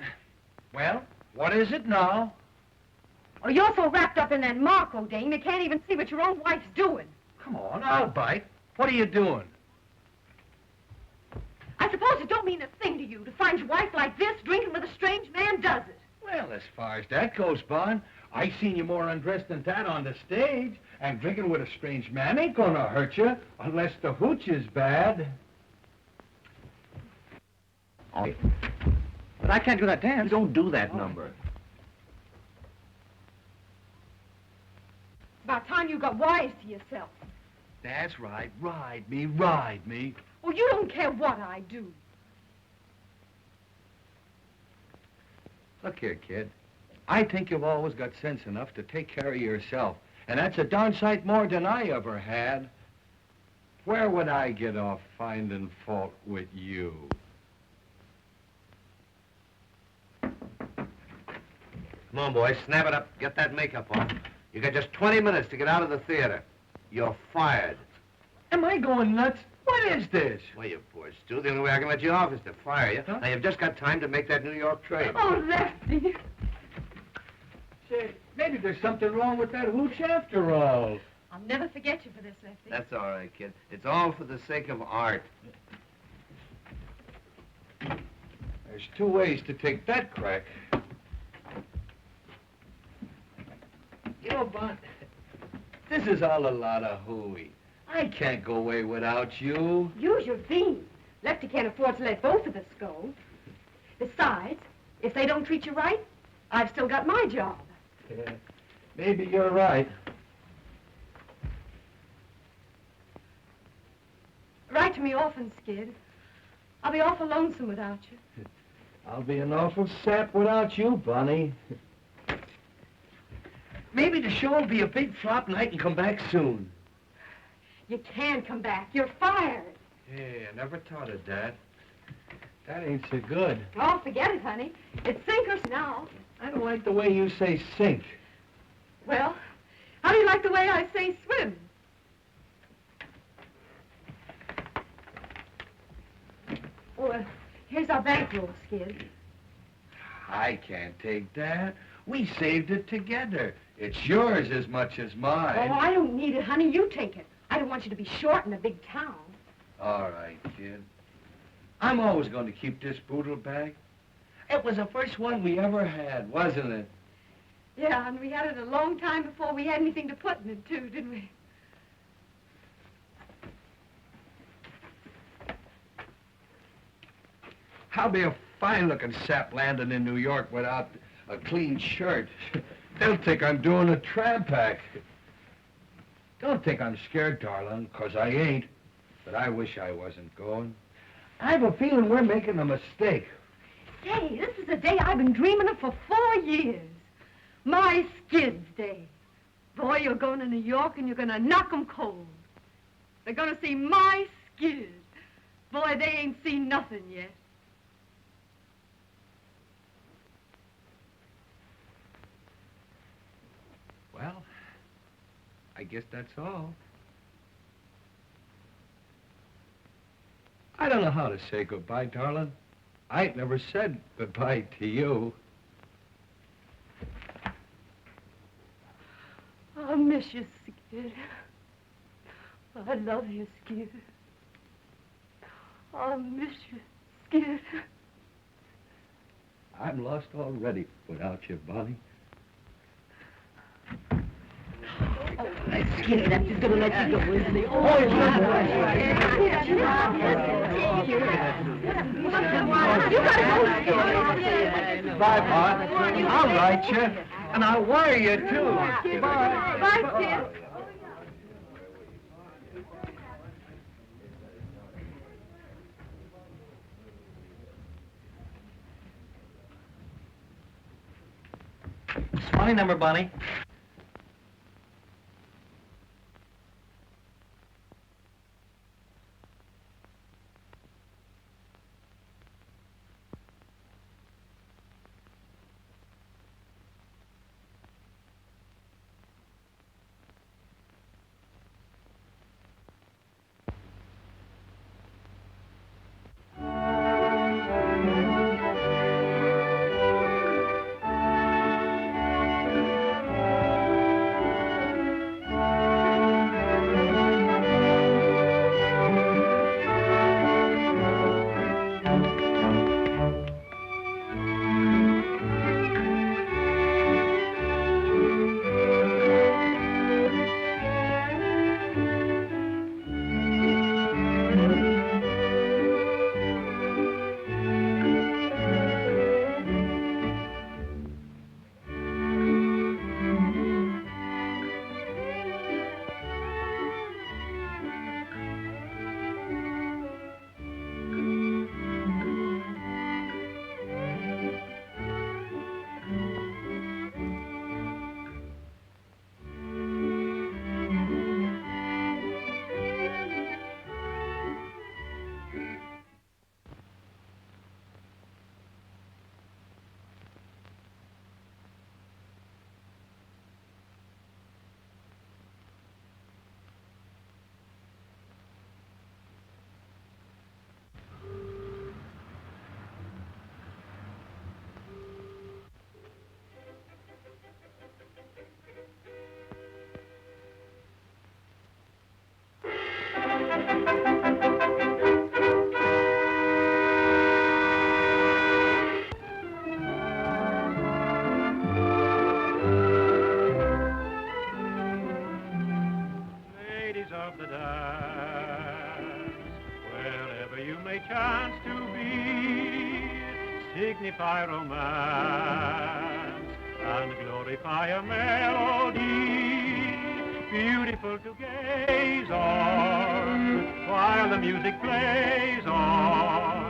Well, what is it now? Oh, you're so wrapped up in that Marco dame, you can't even see what your own wife's doing. Come on, I'll bite. What are you doing? I suppose it don't mean a thing to you to find your wife like this, drinking with a strange man, does it? Well, as far as that goes, Bon, I seen you more undressed than that on the stage. And drinking with a strange man ain't gonna hurt you, unless the hooch is bad. Oh, but I can't do that dance. You don't do that number. About time you got wise to yourself. That's right. Ride me, ride me. Oh, you don't care what I do. Look here, kid. I think you've always got sense enough to take care of yourself. And that's a darn sight more than I ever had. Where would I get off finding fault with you? Come on, boys, snap it up. Get that makeup on. You got just 20 minutes to get out of the theater. You're fired. Am I going nuts? What is this? Well, you poor Stu. The only way I can let you off is to fire you. Now, you've just got time to make that New York train. Oh, Lefty. Say, maybe there's something wrong with that hooch after all. I'll never forget you for this, Lefty. That's all right, kid. It's all for the sake of art. There's two ways to take that crack. You know, Bon, this is all a lot of hooey. I can't go away without you. Use your bean. Lefty can't afford to let both of us go. Besides, if they don't treat you right, I've still got my job. Yeah, maybe you're right. Write to me often, Skid. I'll be awful lonesome without you. I'll be an awful sap without you, Bonnie. Maybe the show will be a big flop and I can come back soon. You can come back. You're fired. Hey, I never thought of that. That ain't so good. Oh, forget it, honey. It's sink or now. I don't like the way you say sink. Well, how do you like the way I say swim? Oh, here's our bankroll, Skid. I can't take that. We saved it together. It's yours as much as mine. Oh, I don't need it, honey. You take it. I don't want you to be short in a big town. All right, kid. I'm always going to keep this boodle bag. It was the first one we ever had, wasn't it? Yeah, and we had it a long time before we had anything to put in it, too, didn't we? I'll be a fine-looking sap landing in New York without a clean shirt. They'll think I'm doing a tramp act. Don't think I'm scared, darling, 'cause I ain't. But I wish I wasn't going. I have a feeling we're making a mistake. Say, this is a day I've been dreaming of for 4 years. My Skid's Day. Boy, you're going to New York and you're going to knock 'em cold. They're going to see my Skid. Boy, they ain't seen nothing yet. Well, I guess that's all. I don't know how to say goodbye, darling. I ain't never said goodbye to you. I'll miss you, Skid. I love you, Skid. I'll miss you, Skid. I'm lost already without you, Bonnie. Skid, that is going to let you go, isn't he? Bye, Bon. I'll write you, and I'll wire you, too. Bye. Bye, Skid. It's my number, Bonnie. chance to be, signify romance and glorify a melody, beautiful to gaze on while the music plays on.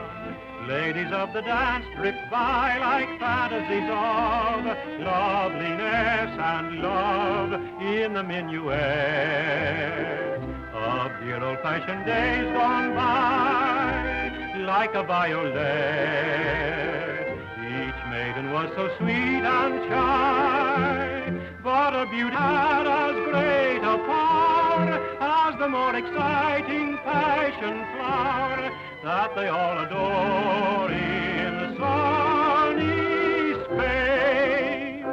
Ladies of the dance drift by like fantasies of loveliness and love in the minuet of dear old-fashioned days gone by, like a violet. Each maiden was so sweet and shy, but her beauty had as great a power as the more exciting passion flower that they all adore in sunny Spain.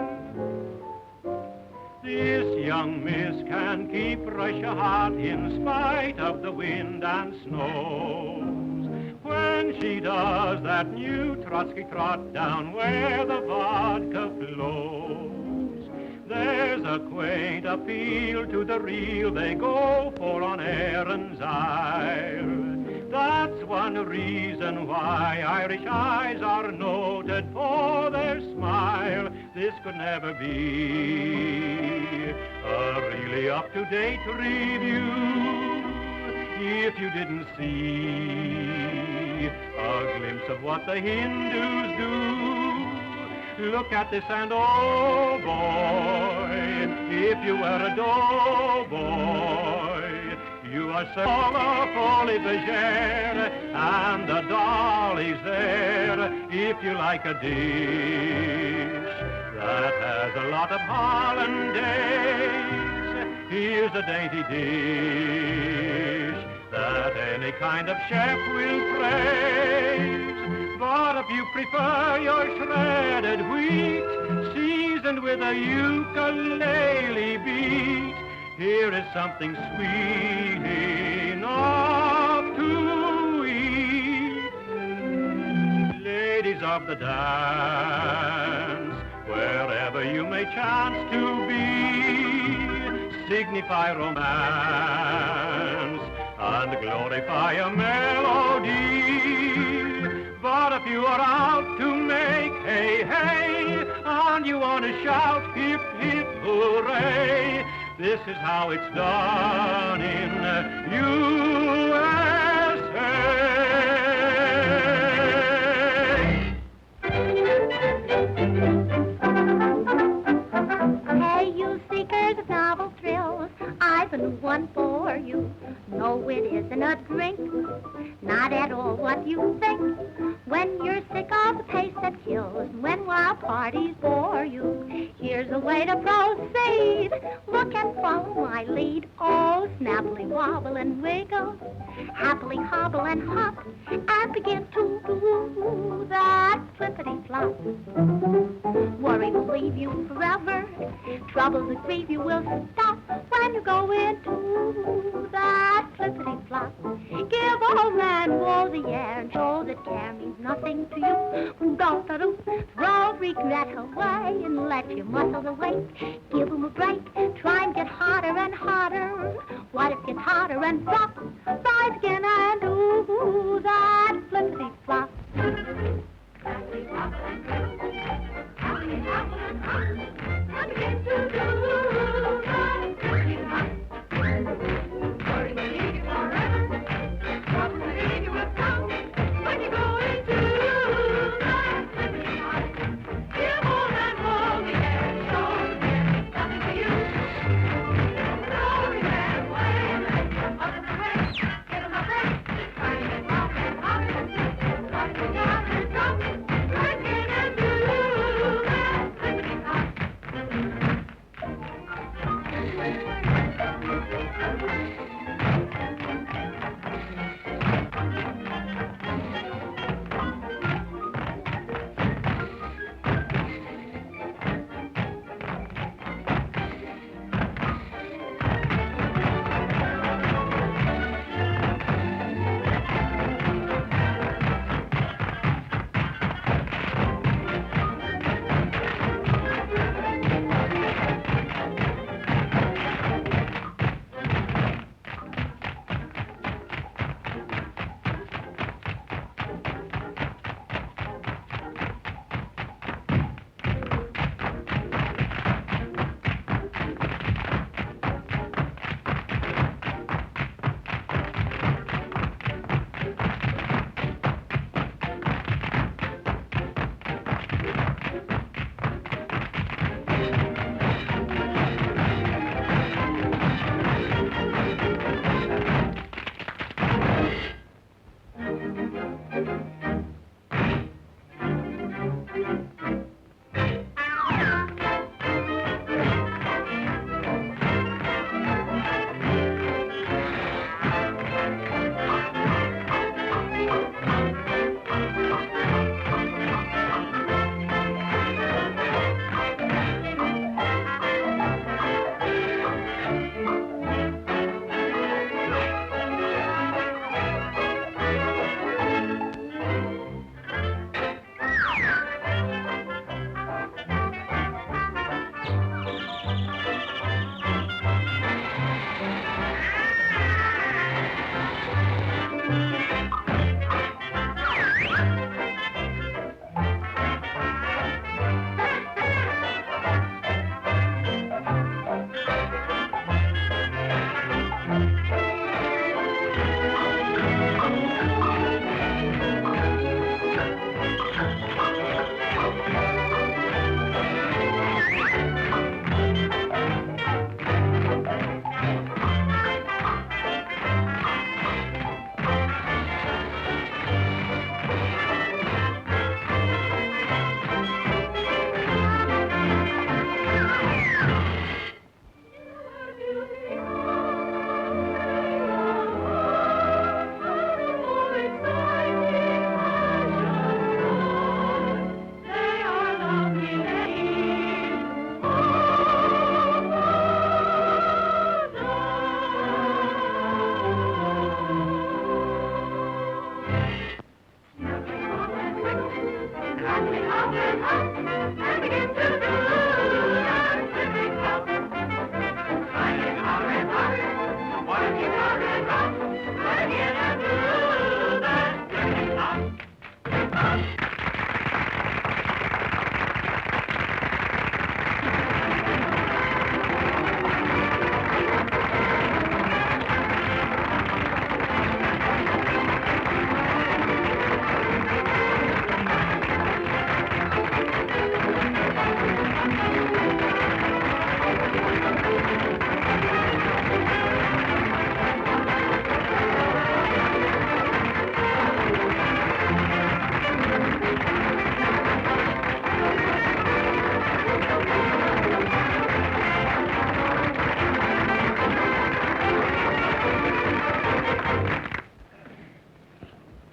This young miss can keep Russia hot in spite of the wind and snows. When she does that new Trotsky trot down where the vodka flows, there's a quaint appeal to the real they go for on Erin's Isle. That's one reason why Irish eyes are noted for their smile. This could never be a really up-to-date review if you didn't see a glimpse of what the Hindus do. Look at this and oh boy, if you were a doughboy, you are so fully bergère, and the dolly's there if you like a dish that has a lot of hollandaise. Here's a dainty dish that any kind of chef will praise. But if you prefer your shredded wheat, seasoned with a ukulele beat, here is something sweet enough to eat. Ladies of the dance, wherever you may chance to be, signify romance and glorify a melody. But if you are out to make hey, hey, and you want to shout hip, hip, hooray, this is how it's done in USA. Hey, you seekers of novel thrills, I've been one for you. No, it isn't a drink, not at all what you think. When you're sick of the pace that kills, when wild parties bore you, here's a way to proceed. Look and follow my lead. Oh, snappily wobble and wiggle, happily hobble and hop, and begin to do that flippity-flop. Worry will leave you forever, troubles that grieve you will stop when you go into that flippity-flop. Give all man woe the air and show that care means nothing to you. Don't throw regret away and let your muscles awake. Give 'em a break, try and get hotter and hotter. What if gets hotter and flop? Rise again and do that flippity-flop. And begin to do that flippity-flop. Worry will leave you forever, trouble will leave you with come when you go into that flippity-flop. Give all that woe the air and show there means nothing to you. Throw regret away and let your mother away. Give 'em a break, try and get rock and hotter. What you got is drop, try again and do that flippity-flop.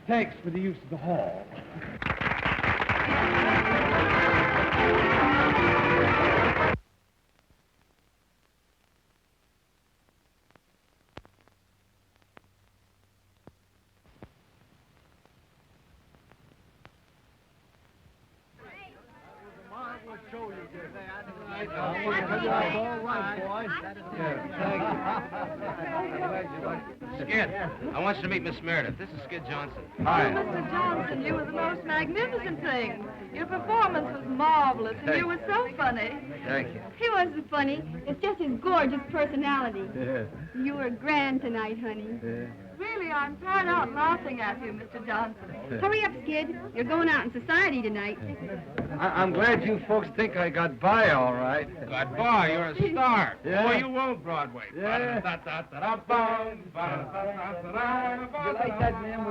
Thanks for the use of the hall. Skid, I want you to meet Miss Meredith. This is Skid Johnson. Oh, Mr. Johnson, you were the most magnificent thing. Your performance was marvelous, and you were so funny. Thank you. He wasn't funny. It's just his gorgeous personality. You were grand tonight, honey. Really, I'm tired out laughing at you, Mr. Johnson. Hurry up, Skid. You're going out in society tonight. I'm glad you folks think I got by all right. Got by, you're a star. Yeah. Boy, you won't Broadway. Yeah. You like that, man?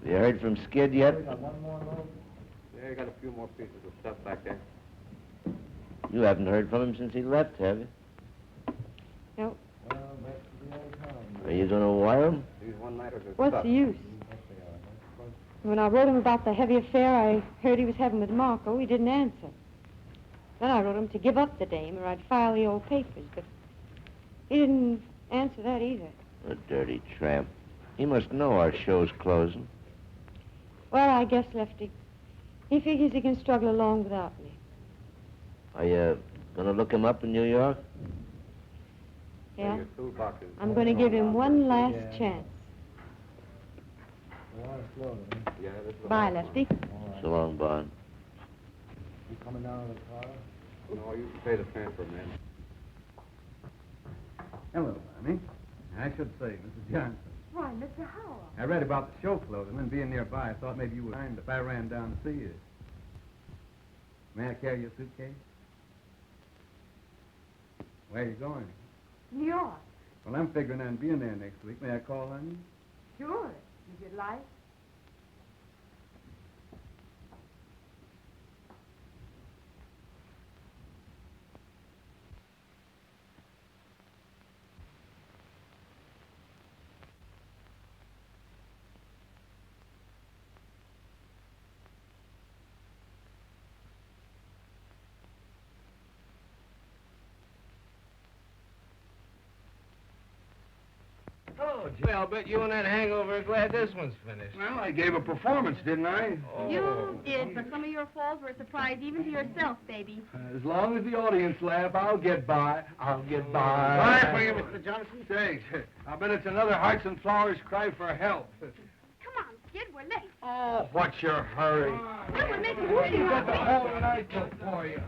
You heard from Skid yet? Yeah, you got a few more pieces of stuff back there. You haven't heard from him since he left, have you? No. Are you going to wire him? These one-nighters are What's tough. the use? When I wrote him about the heavy affair I heard he was having with Marco, he didn't answer. Then I wrote him to give up the dame or I'd file the old papers, but he didn't answer that either. A dirty tramp. He must know our show's closing. Well, I guess, Lefty, he figures he can struggle along without me. Are you going to look him up in New York? Yeah? Your toolbox is I'm going to give him one last chance. Yeah, this is Bye, Lefty. So long, Bon. You coming down in the car? No, you can pay the transfer, man. Hello, Bonnie. I should say, Mrs. Johnson. Why, Mr. Howell. I read about the show closing, and being nearby, I thought maybe you would mind if I ran down to see you. May I carry your suitcase? Where are you going? New York. Well, I'm figuring on being there next week. May I call on you? Sure, if you'd like. Oh, gee, I'll bet you and that hangover are glad this one's finished. Well, I gave a performance, didn't I? You did, but some of your falls were a surprise even to yourself, baby. As long as the audience laugh, I'll get by. I'll get by. Bye for you, Mr. Johnson. Thanks. I bet it's another Hearts and Flowers cry for help. Come on, Skid, we're late. Oh, what's your hurry? Look, we're making You got the whole night for you.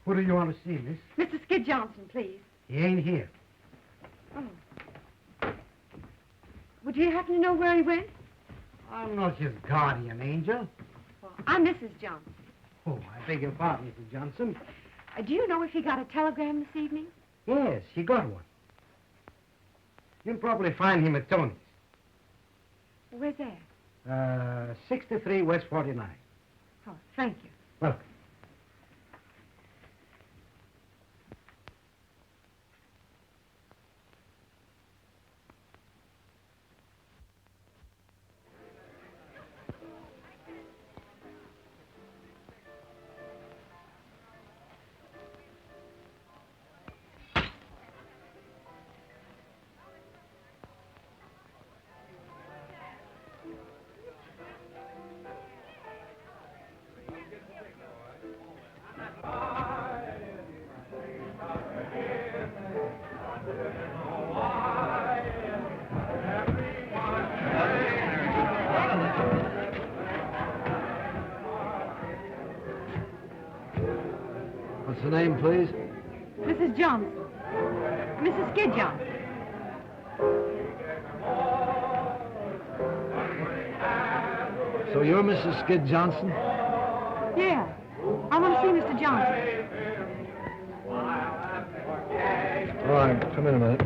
Who do you want to see, miss? Mr. Skid Johnson, please. He ain't here. Oh. Would you happen to know where he went? I'm not his guardian angel. Well, I'm Mrs. Johnson. Oh, I beg your pardon, Mrs. Johnson. Do you know if he got a telegram this evening? Yes, he got one. You'll probably find him at Tony's. Where's that? 63 West 49. Oh, thank you. Welcome. What's the name, please? Mrs. Johnson. Mrs. Skid Johnson. So you're Mrs. Skid Johnson? Yeah. I want to see Mr. Johnson. All right, come in a minute.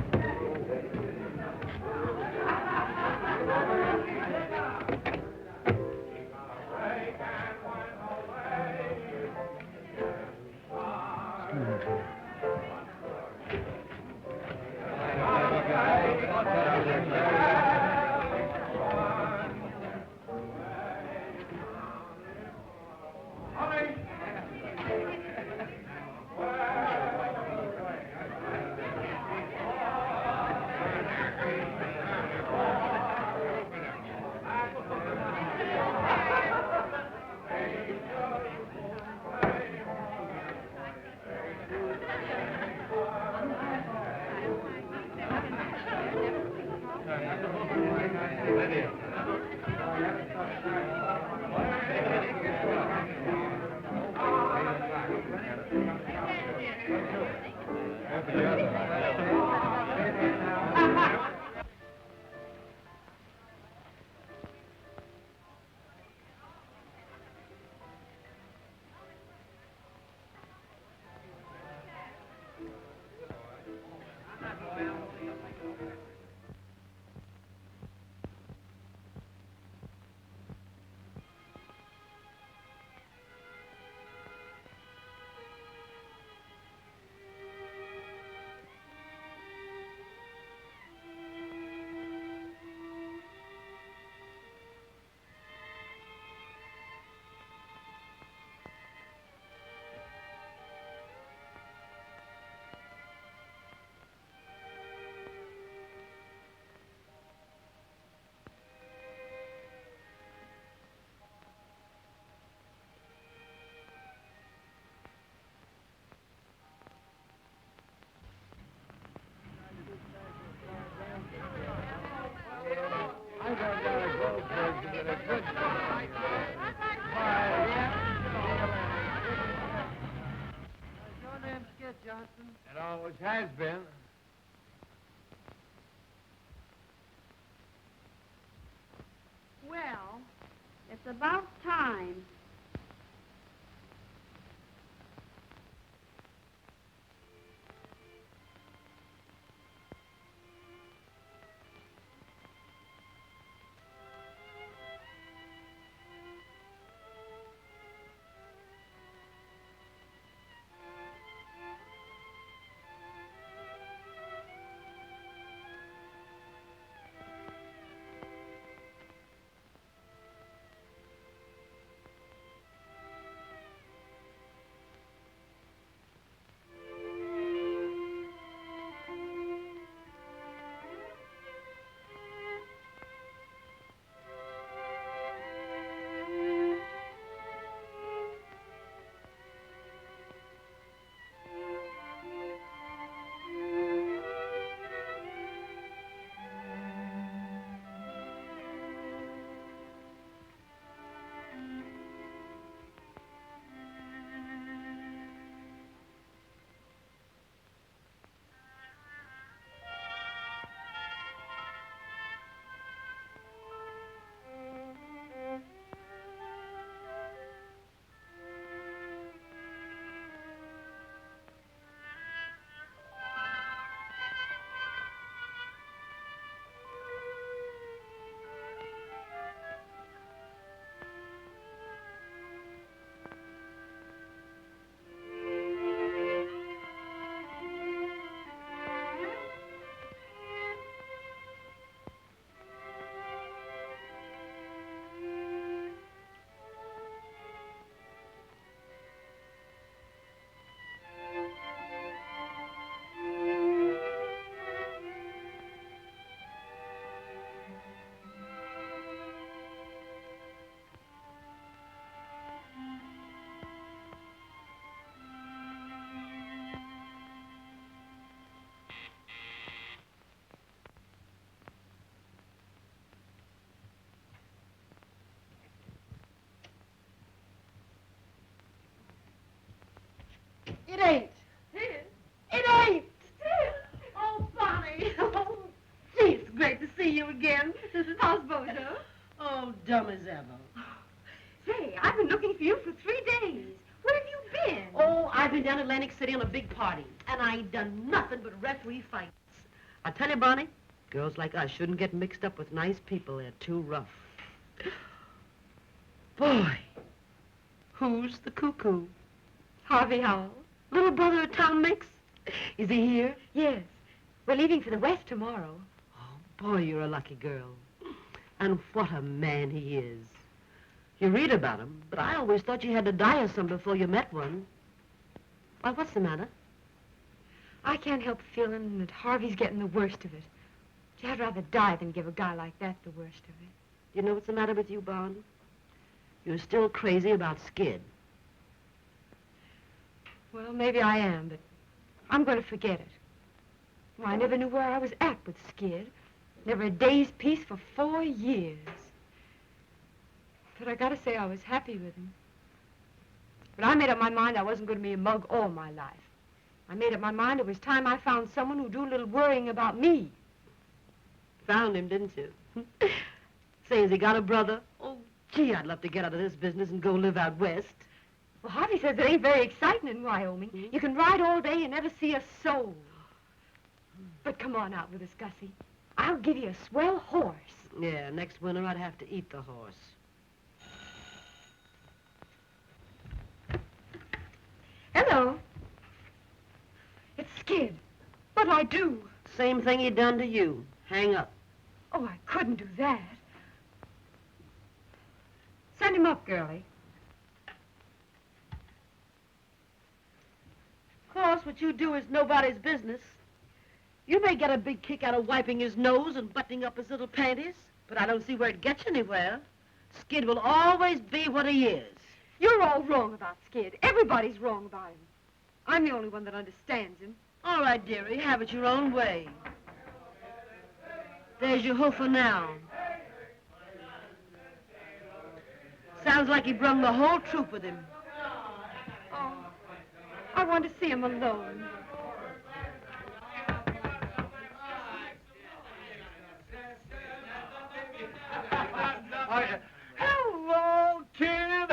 Johnson? It always has been. Well, it's about time. How's Bozo? Oh, dumb as ever. Say, I've been looking for you for 3 days. Where have you been? Oh, I've been down Atlantic City on a big party, and I ain't done nothing but referee fights. I tell you, Bonnie, girls like us shouldn't get mixed up with nice people. They're too rough. Boy, who's the cuckoo? Harvey Howell. Little brother of Tom Mix? Is he here? Yes. We're leaving for the West tomorrow. Boy, you're a lucky girl. And what a man he is. You read about him, but I always thought you had to die of some before you met one. Why, what's the matter? I can't help feeling that Harvey's getting the worst of it. I'd rather die than give a guy like that the worst of it. You know what's the matter with you, Bon? You're still crazy about Skid. Well, maybe I am, but I'm going to forget it. Well, I never knew where I was at with Skid. Never a day's peace for 4 years. But I gotta say I was happy with him. But I made up my mind I wasn't going to be a mug all my life. I made up my mind it was time I found someone who'd do a little worrying about me. Found him, didn't you? Say, has he got a brother? Oh, gee, I'd love to get out of this business and go live out west. Well, Harvey says it ain't very exciting in Wyoming. You can ride all day and never see a soul. But come on out with us, Gussie. I'll give you a swell horse. Yeah, next winter I'd have to eat the horse. Hello. It's Skid. What'll I do? Same thing he done to you. Hang up. Oh, I couldn't do that. Send him up, girlie. Of course, what you do is nobody's business. You may get a big kick out of wiping his nose and buttoning up his little panties, but I don't see where it gets you anywhere. Skid will always be what he is. You're all wrong about Skid. Everybody's wrong about him. I'm the only one that understands him. All right, dearie, have it your own way. There's your hoofer now. Sounds like he brung the whole troop with him. Oh, I want to see him alone. Hello, kid.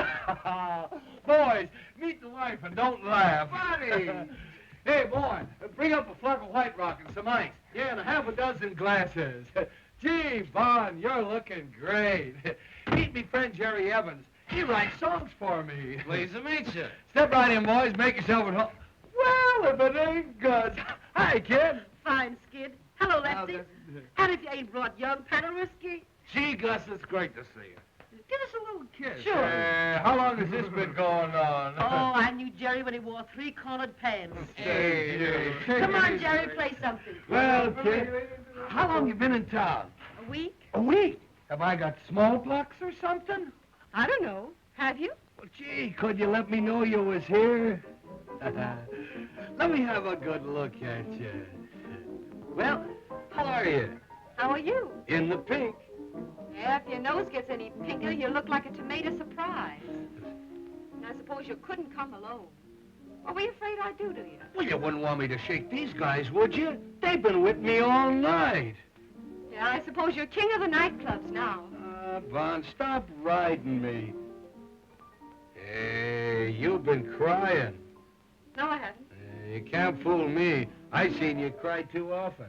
Boys, meet the wife and don't laugh. Bonny. Hey, boy, bring up a flask of White Rock and some ice. Yeah, and a half a dozen glasses. Gee, Bon, you're looking great. Meet me friend Jerry Evans. He writes songs for me. Pleased to meet you. Step right in, boys. Make yourself at home. Well, if it ain't good. Hi, kid. Fine, Skid. Hello, Lefty. And if you ain't brought young Paderewski. Gee, Gus, it's great to see you. Give us a little kiss. Sure. How long has this been going on? Oh, I knew Jerry when he wore three-cornered pants. Hey. Come on, Jerry, play something. Well, kid, how long you been in town? A week? A week? Have I got smallpox or something? I don't know. Have you? Well, gee, could you let me know you was here? Let me have a good look at you. Well, how are you? How are you? In the pink. Yeah, if your nose gets any pinker, you look like a tomato surprise. And I suppose you couldn't come alone. What were you afraid I'd do to you? Well, you wouldn't want me to shake these guys, would you? They've been with me all night. Yeah, I suppose you're king of the nightclubs now. Von, stop riding me. Hey, you've been crying. No, I haven't. You can't fool me. I seen you cry too often.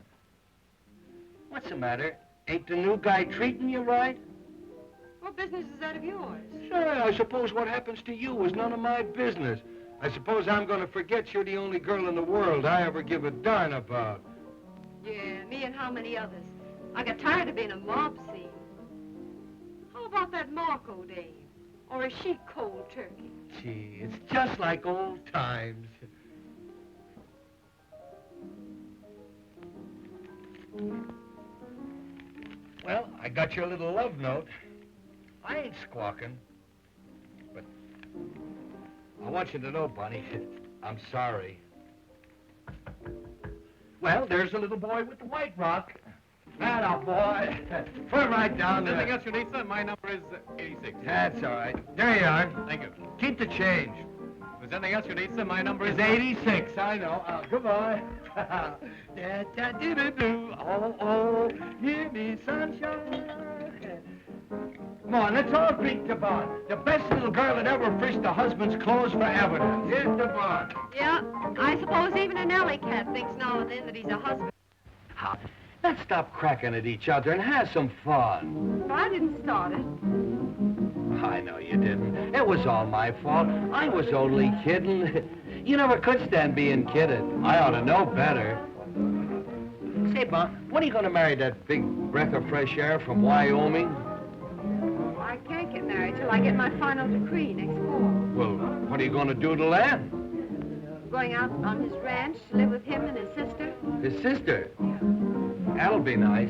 What's the matter? Ain't the new guy treating you right? What business is that of yours? Sure, I suppose what happens to you is none of my business. I suppose I'm going to forget you're the only girl in the world I ever give a darn about. Yeah, me and how many others? I got tired of being a mob scene. How about that Marco dame? Or is she cold turkey? Gee, it's just like old times. Well, I got your little love note. I ain't squawking. But I want you to know, Bonnie, I'm sorry. Well, there's the little boy with the white rock. That boy. Put it right down there. Anything else you need, sir? My number is 86. That's all right. There you are. Thank you. Keep the change. If there's anything else you need, sir, my number is It's 86. I know. Goodbye. Da-da-do-do-do. Oh, oh, give me sunshine. Come on, let's all drink to Bon. The best little girl that ever frisked a husband's clothes for evidence. Here's to Bon. Yeah, I suppose even an alley cat thinks now and then that he's a husband. Let's stop cracking at each other and have some fun. I didn't start it. I know you didn't. It was all my fault. I was only kidding. You never could stand being kidded. I ought to know better. Say, Bon, when are you going to marry that big breath of fresh air from Wyoming? I can't get married till I get my final decree next fall. Well, what are you going to do till then? Going out on his ranch to live with him and his sister. His sister? That'll be nice.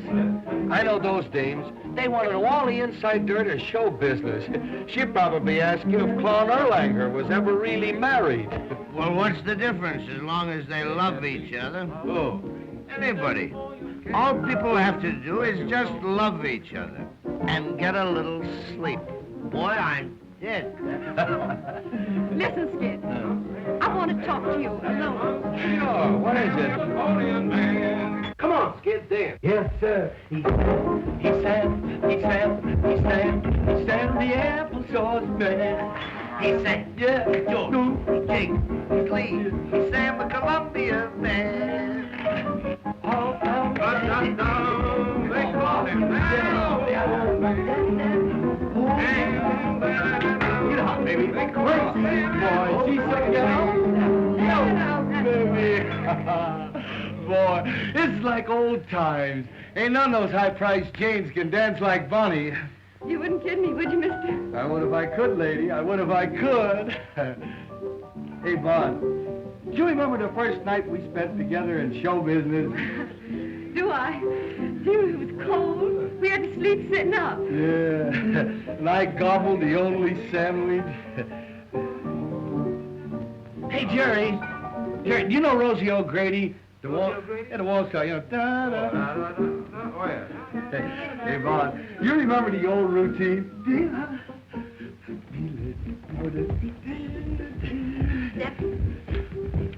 I know those dames. They want to know all the inside dirt of show business. She'd probably ask you if Claude Erlanger was ever really married. Well, what's the difference as long as they love each other? Oh. Anybody. All people have to do is just love each other and get a little sleep. Boy, I'm dead. Listen, Skid. I want to talk to you alone. Sure, what is it? Come on, Skid, dance. Yes, sir. He sang the applesauce man. He sang, Yeah, George, he Jake, he Cleve, he sang the Columbia man. They call him Get out, baby. Boy, she's so young. Baby. Boy, it's like old times. Ain't none of those high-priced Janes can dance like Bonny. You wouldn't kid me, would you, mister? I would if I could, lady. I would if I could. Hey, Bon, do you remember the first night we spent together in show business? Do I? Dear, it was cold. We had to sleep sitting up. Yeah, and I gobbled the only sandwich. Hey, Jerry. Jerry, do you know Rosie O'Grady? The wall, yeah, the wall star, you know. Oh, yeah. Hey, Bon, you remember the old routine?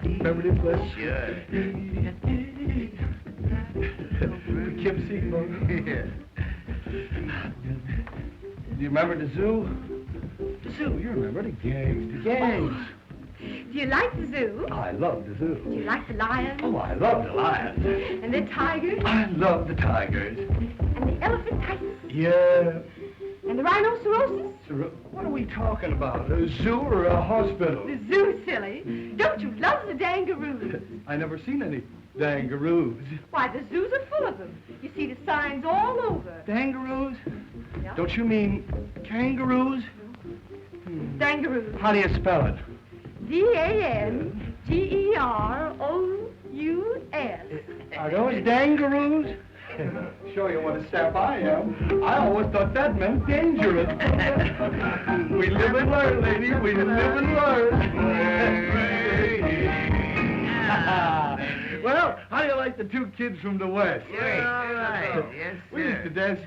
Remember this one? Sure. Kim Seabold. Yeah. Do you remember the zoo? The zoo, you remember the gangs. The gangs. Do you like the zoo? Oh, I love the zoo. Do you like the lions? Oh, I love the lions. And the tigers? I love the tigers. And the elephantitis? Yeah. And the rhinoceroses? What are we talking about? A zoo or a hospital? The zoo, silly. Don't you love the dangaroos? I never seen any dangaroos. Why, the zoos are full of them. You see the signs all over. Dangaroos? Yeah. Don't you mean kangaroos? Dangaroos. How do you spell it? D-A-N-G-E-R-O-U-S. Are those dangaroos? Show you what a sap I am. I always thought that meant dangerous. We live and learn, lady. We live and learn. Well, how do you like the two kids from the West? Great. All right. Yes, sir. We used to dance.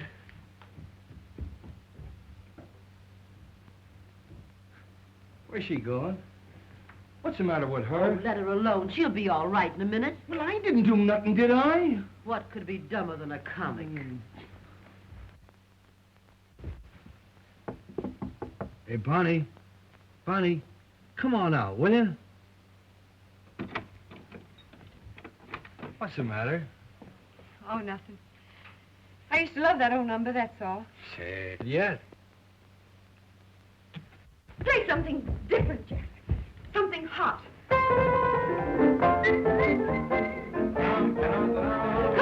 Where's she going? What's the matter with her? Oh, let her alone. She'll be all right in a minute. Well, I didn't do nothing, did I? What could be dumber than a comic? Hey, Bonny. Bonny, come on out, will you? What's the matter? Oh, nothing. I used to love that old number, that's all. Say it yet. Play something different, Jack. Something hot. Come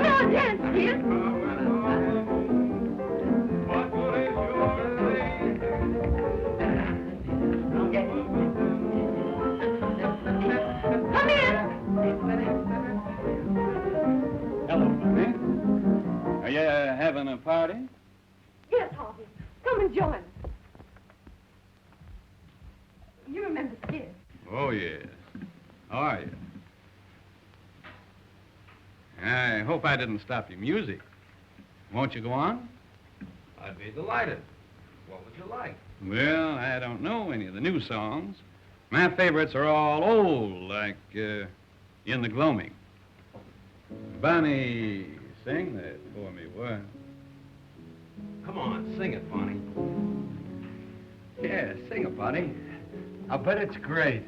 on, dance, kid. Come in. Hello, Bonny. Are you having a party? Yes, Harvey. Come and join us. You remember Skid? Oh, yes. How are you? I hope I didn't stop your music. Won't you go on? I'd be delighted. What would you like? Well, I don't know any of the new songs. My favorites are all old, like In the Gloaming. Bonny, sing that for me, what? Come on, sing it, Bonny. Sing it, Bonnie. I'll bet it's great.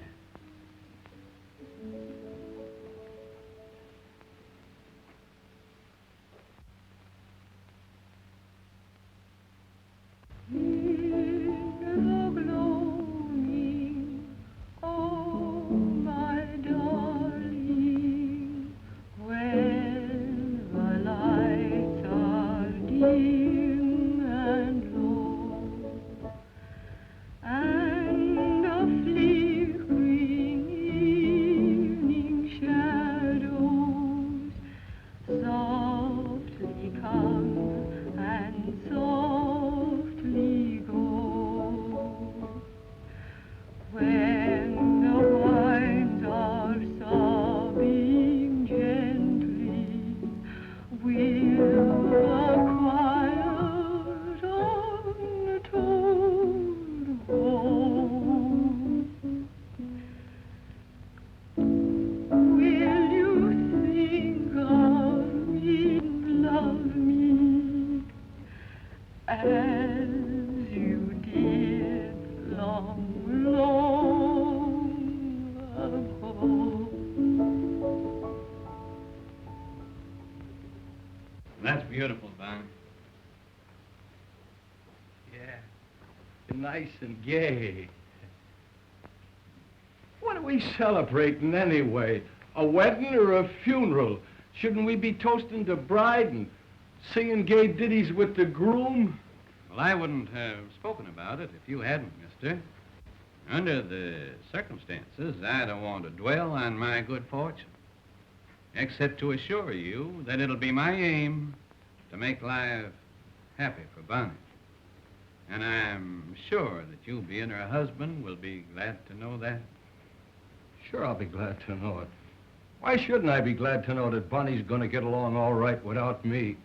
That's beautiful, Bonnie. Yeah. Nice and gay. What are we celebrating anyway? A wedding or a funeral? Shouldn't we be toasting the bride and singing gay ditties with the groom? Well, I wouldn't have spoken about it if you hadn't, mister. Under the circumstances, I don't want to dwell on my good fortune, except to assure you that it'll be my aim to make life happy for Bonnie. And I'm sure that you, being her husband, will be glad to know that. Sure, I'll be glad to know it. Why shouldn't I be glad to know that Bonnie's gonna get along all right without me?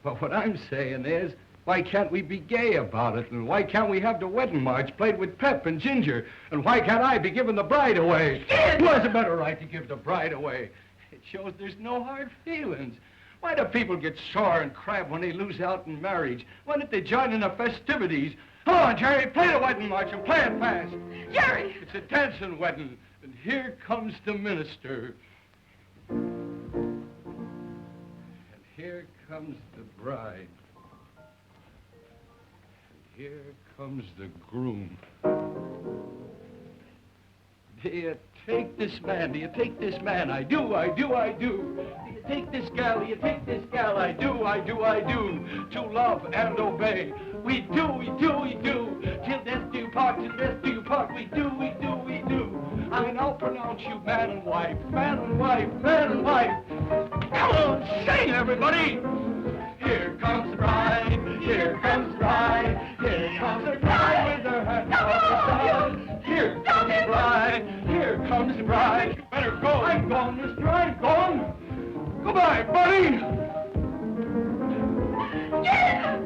But what I'm saying is, why can't we be gay about it? And why can't we have the wedding march played with pep and ginger? And why can't I be giving the bride away? Who has a better right to give the bride away? It shows there's no hard feelings. Why do people get sore and crab when they lose out in marriage? Why don't they join in the festivities? Come on, Jerry, play the wedding march and play it fast. Jerry! It's a dancing wedding, and here comes the minister. And here comes the bride. And here comes the groom. Do you take this man? Do you take this man? I do, I do, I do. Do you take this gal? Do you take this gal? I do, I do, I do. To love and obey. We do, we do, we do. Till death do you part, till death do you part. We do, we do, we do. I now pronounce you man and wife, man and wife, man and wife. Come on, sing, everybody. Here comes the bride, here comes the bride, here comes the bride with her hand on the side. Here comes the bride, here comes the bride. You better go. I'm gone, mister, I'm gone. Goodbye, buddy. Yeah!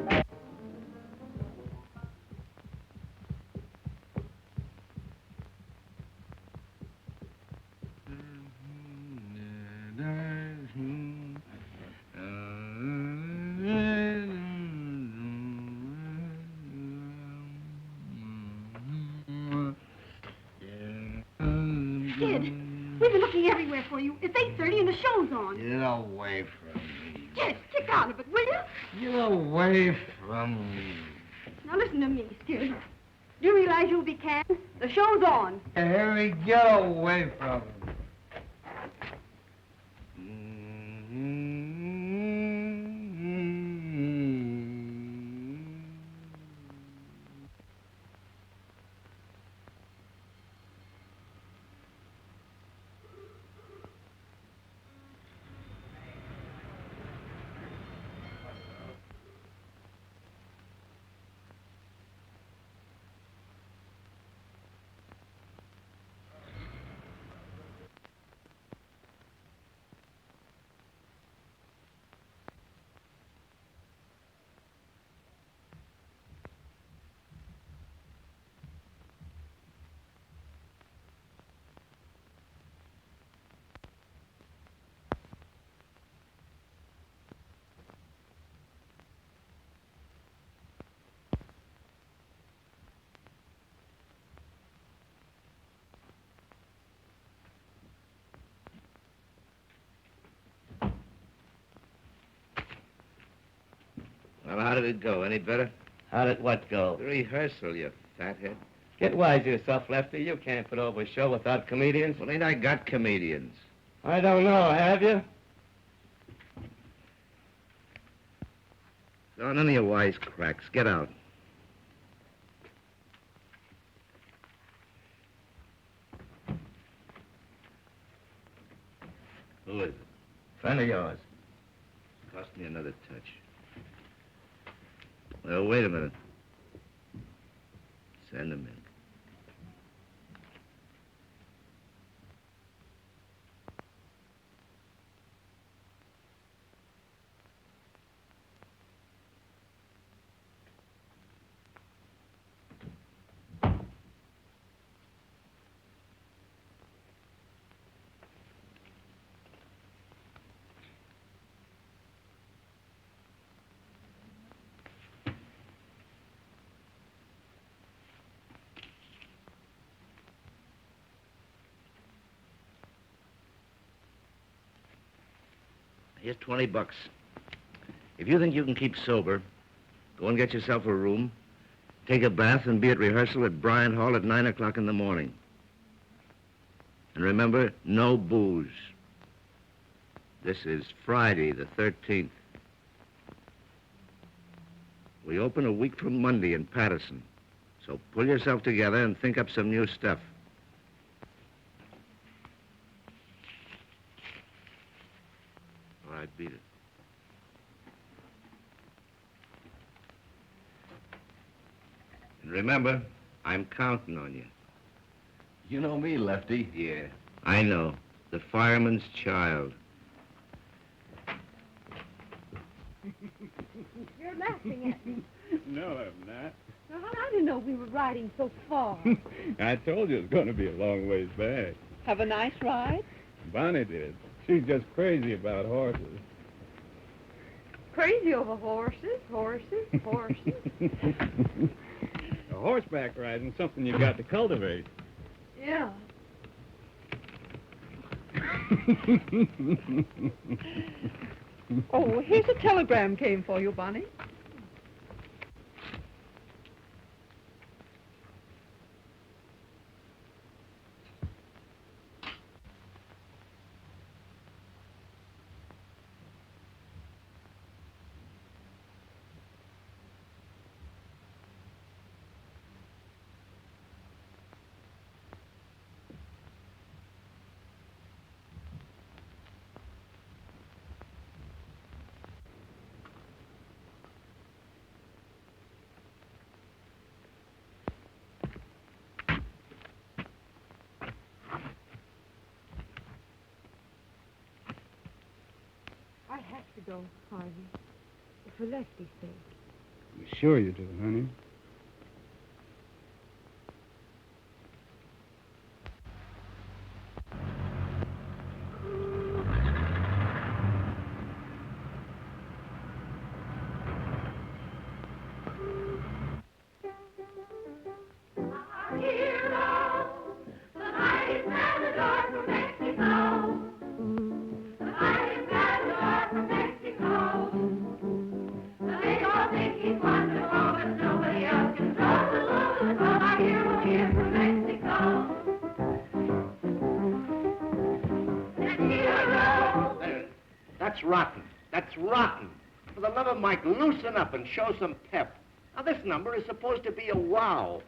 We've been looking everywhere for you. It's 8:30 and the show's on. Get away from me. Get kick out of it, will you? Get away from me. Now listen to me, Skid. Do you realize you'll be canned? The show's on. Harry, get away from me. Well, how did it go? Any better? How did what go? The rehearsal, you fathead. Get wise to yourself, Lefty. You can't put over a show without comedians. Well, ain't I got comedians? I don't know, have you? No, none of your wisecracks. Get out. Who is it? Friend of yours. Cost me another touch. Well, wait a minute. Send him in. Here's $20. If you think you can keep sober, go and get yourself a room, take a bath, and be at rehearsal at Bryant Hall at 9 o'clock in the morning. And remember, no booze. This is Friday, the 13th. We open a week from Monday in Patterson. So pull yourself together and think up some new stuff. All right, beat it. And remember, I'm counting on you. You know me, Lefty. Yeah, I know. The fireman's child. You're laughing at me. No, I'm not. Now, I didn't know we were riding so far. I told you it's going to be a long ways back. Have a nice ride? Bonny did. She's just crazy about horses. Crazy over horses. A horseback riding's something you got to cultivate. Yeah. Oh, here's a telegram came for you, Bonny. I have to go, Harvey. For Lefty's sake. I'm sure you do, honey. That's rotten. That's rotten. For the love of Mike, loosen up and show some pep. Now, this number is supposed to be a wow.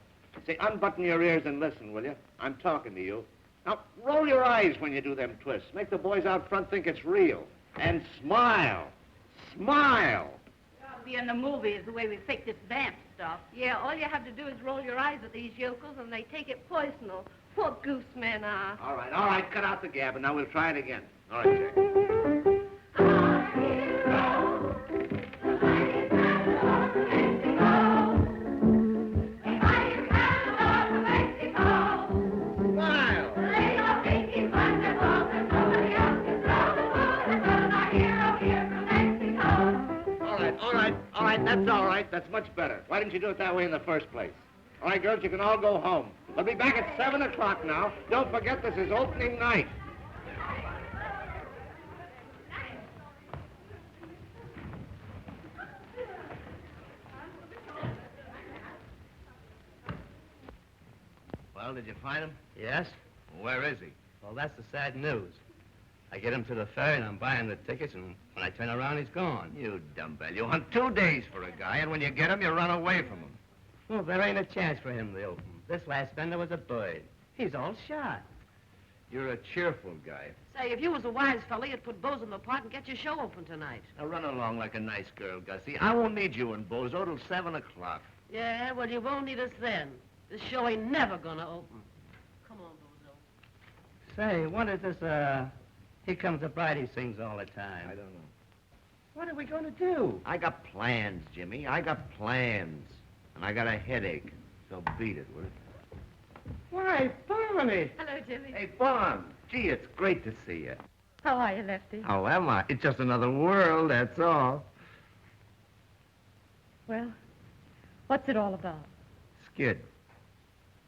Say, unbutton your ears and listen, will you? I'm talking to you. Now, roll your eyes when you do them twists. Make the boys out front think it's real. And smile. Smile. I'll be in the movies the way we fake this vamp stuff. Yeah, all you have to do is roll your eyes at these yokels and they take it personal. Poor goose men are. All right, cut out the gab, and now we'll try it again. All right, Jack. All right, that's all right. That's much better. Why didn't you do it that way in the first place? All right, girls, you can all go home. We'll be back at 7 o'clock now. Don't forget this is opening night. Well, did you find him? Yes. Where is he? Well, that's the sad news. I get him to the ferry, and I'm buying the tickets, and when I turn around, he's gone. You dumbbell. You hunt 2 days for a guy, and when you get him, you run away from him. Well, there ain't a chance for him to open. This last bender was a bird. He's all shot. You're a cheerful guy. Say, if you was a wise fella, you'd put Bozo in the pot and get your show open tonight. Now run along like a nice girl, Gussie. I won't need you and Bozo till 7 o'clock. Yeah, well, you won't need us then. This show ain't never gonna open. Come on, Bozo. Say, what is this, Here Comes the Bride he sings all the time? I don't know. What are we going to do? I got plans, Jimmy. I got plans. And I got a headache. So beat it, will you? Why, Bonny! Hello, Jimmy. Hey, Bon. Gee, it's great to see you. How are you, Lefty? Oh, am I? It's just another world, that's all. Well, what's it all about? Skid.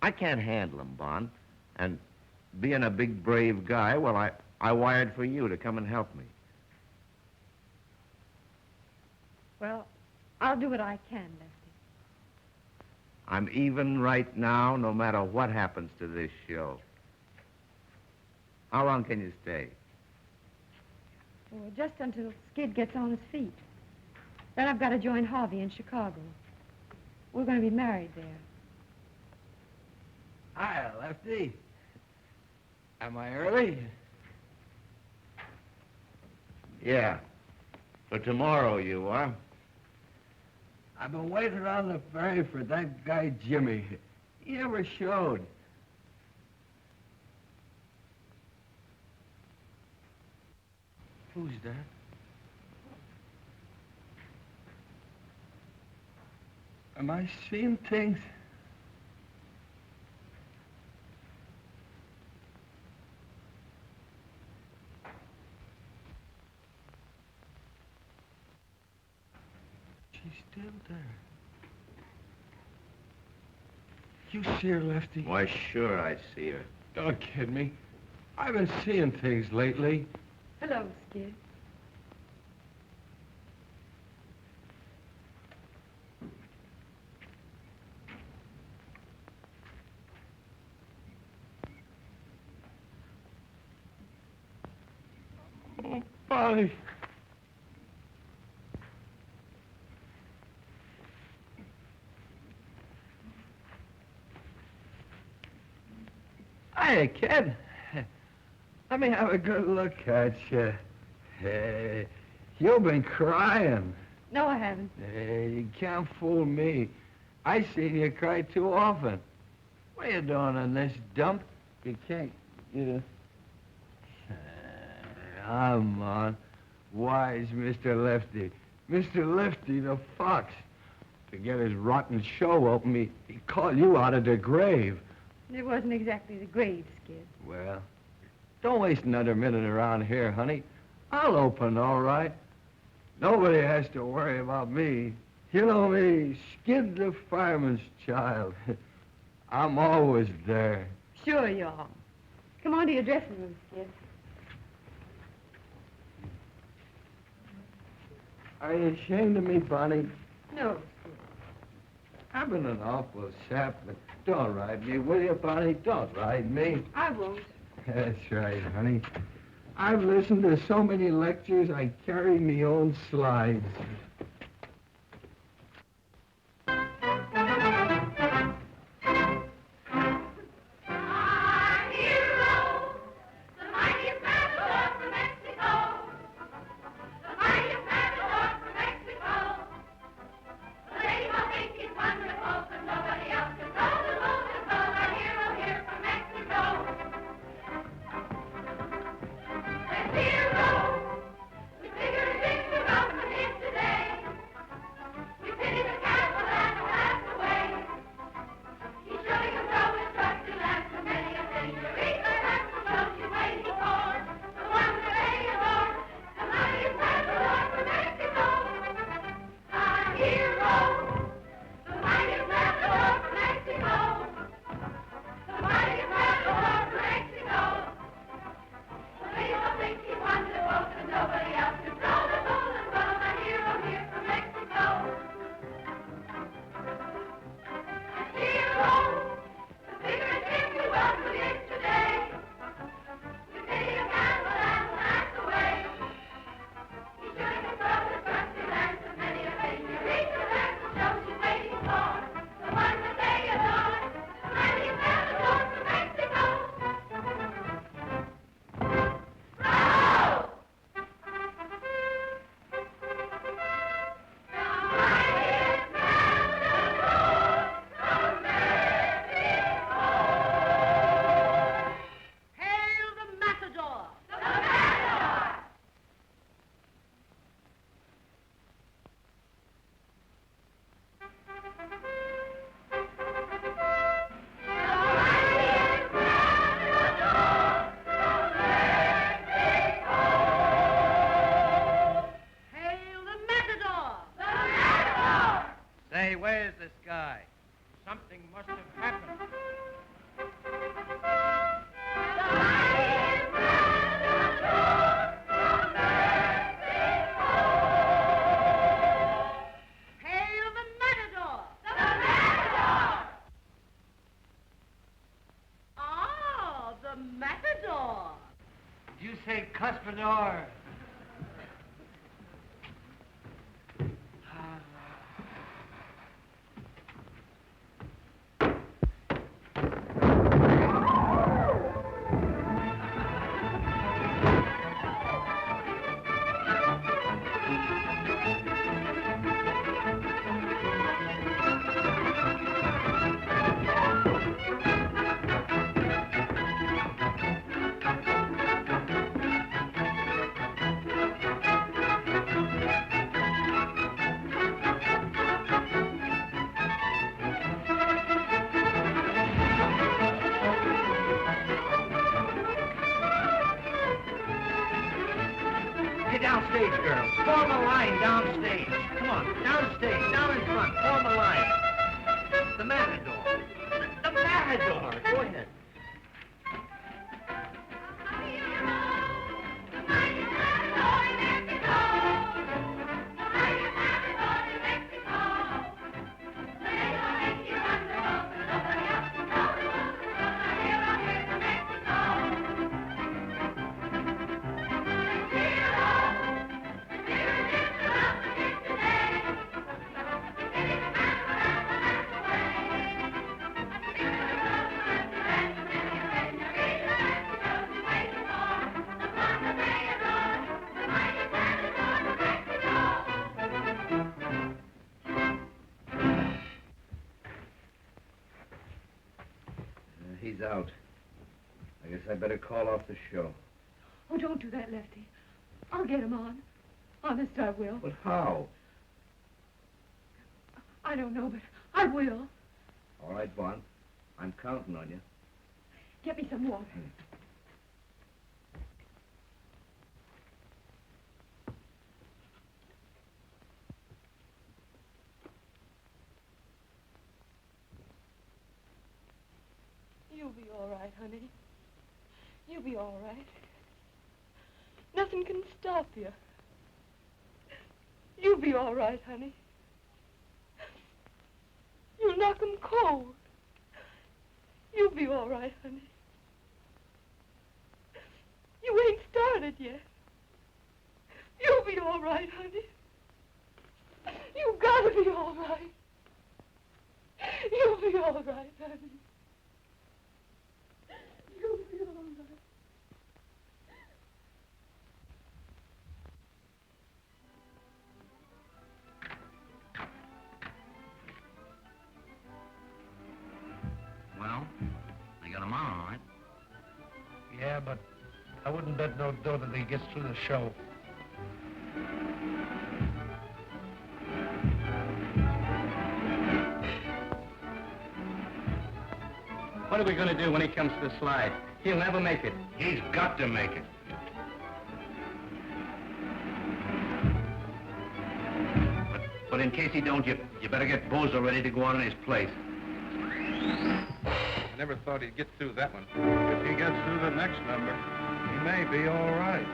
I can't handle him, Bon. And being a big, brave guy, well, I wired for you to come and help me. Well, I'll do what I can, Lefty. I'm even right now, no matter what happens to this show. How long can you stay? Well, just until Skid gets on his feet. Then I've got to join Harvey in Chicago. We're going to be married there. Hi, Lefty. Am I early? Yeah. For tomorrow, you are. I've been waiting on the ferry for that guy Jimmy. He never showed. Who's that? Am I seeing things? She's still there. You see her, Lefty? Why, sure I see her. Don't kid me. I've been seeing things lately. Hello, Skid. Oh, Bonny. Hey, kid. Let me have a good look at you. Hey, you've been crying. No, I haven't. Hey, you can't fool me. I seen you cry too often. What are you doing in this dump? You can't, Come on. Wise Mr. Lefty. Mr. Lefty the Fox. To get his rotten show open, he called you out of the grave. It wasn't exactly the grave, Skid. Well, don't waste another minute around here, honey. I'll open, all right. Nobody has to worry about me. You know me, Skid the fireman's child. I'm always there. Sure you are. Come on to your dressing room, Skid. Are you ashamed of me, Bonny? No. I've been an awful sap, but don't ride me, will you, Bonny? Don't ride me. I won't. That's right, honey. I've listened to so many lectures, I carry me own slides. Hero, we figured things about from him today. Something must have happened. Hail the matador! The matador! Oh, the matador! Did you say Cuspador? Get downstage, girls. Form a line downstage. Come on, downstage, down in front. Form a line. The matador. The matador. Go ahead. He's out. I guess I better call off the show. Oh, don't do that, Lefty. I'll get him on. Honest, I will. But how? I don't know, but I will. All right, Bon. I'm counting on you. Get me some water. You'll be all right, honey. You'll be all right. Nothing can stop you. You'll be all right, honey. You'll knock 'em cold. You'll be all right, honey. You ain't started yet. You'll be all right, honey. You gotta be all right. You'll be all right, honey. You'll be all right. Well, they got him on, all right. Yeah, but I wouldn't bet no dough that he gets through the show. What are we going to do when he comes to the slide? He'll never make it. He's got to make it. But in case he don't, you better get Bozo ready to go on in his place. I never thought he'd get through that one. If he gets through the next number, he may be all right.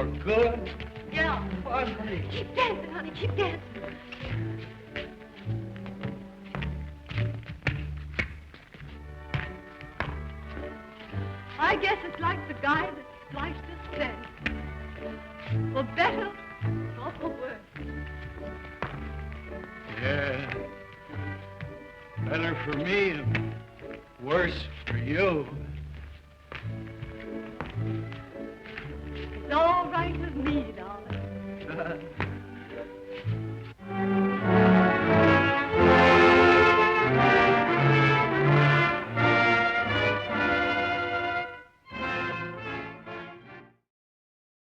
for good? Yeah. Come on, honey. Keep dancing, honey. Keep dancing. I guess it's like the guy that sliced us said. For better or for worse. Yeah. Better for me and worse for you. It's all right with me, darling.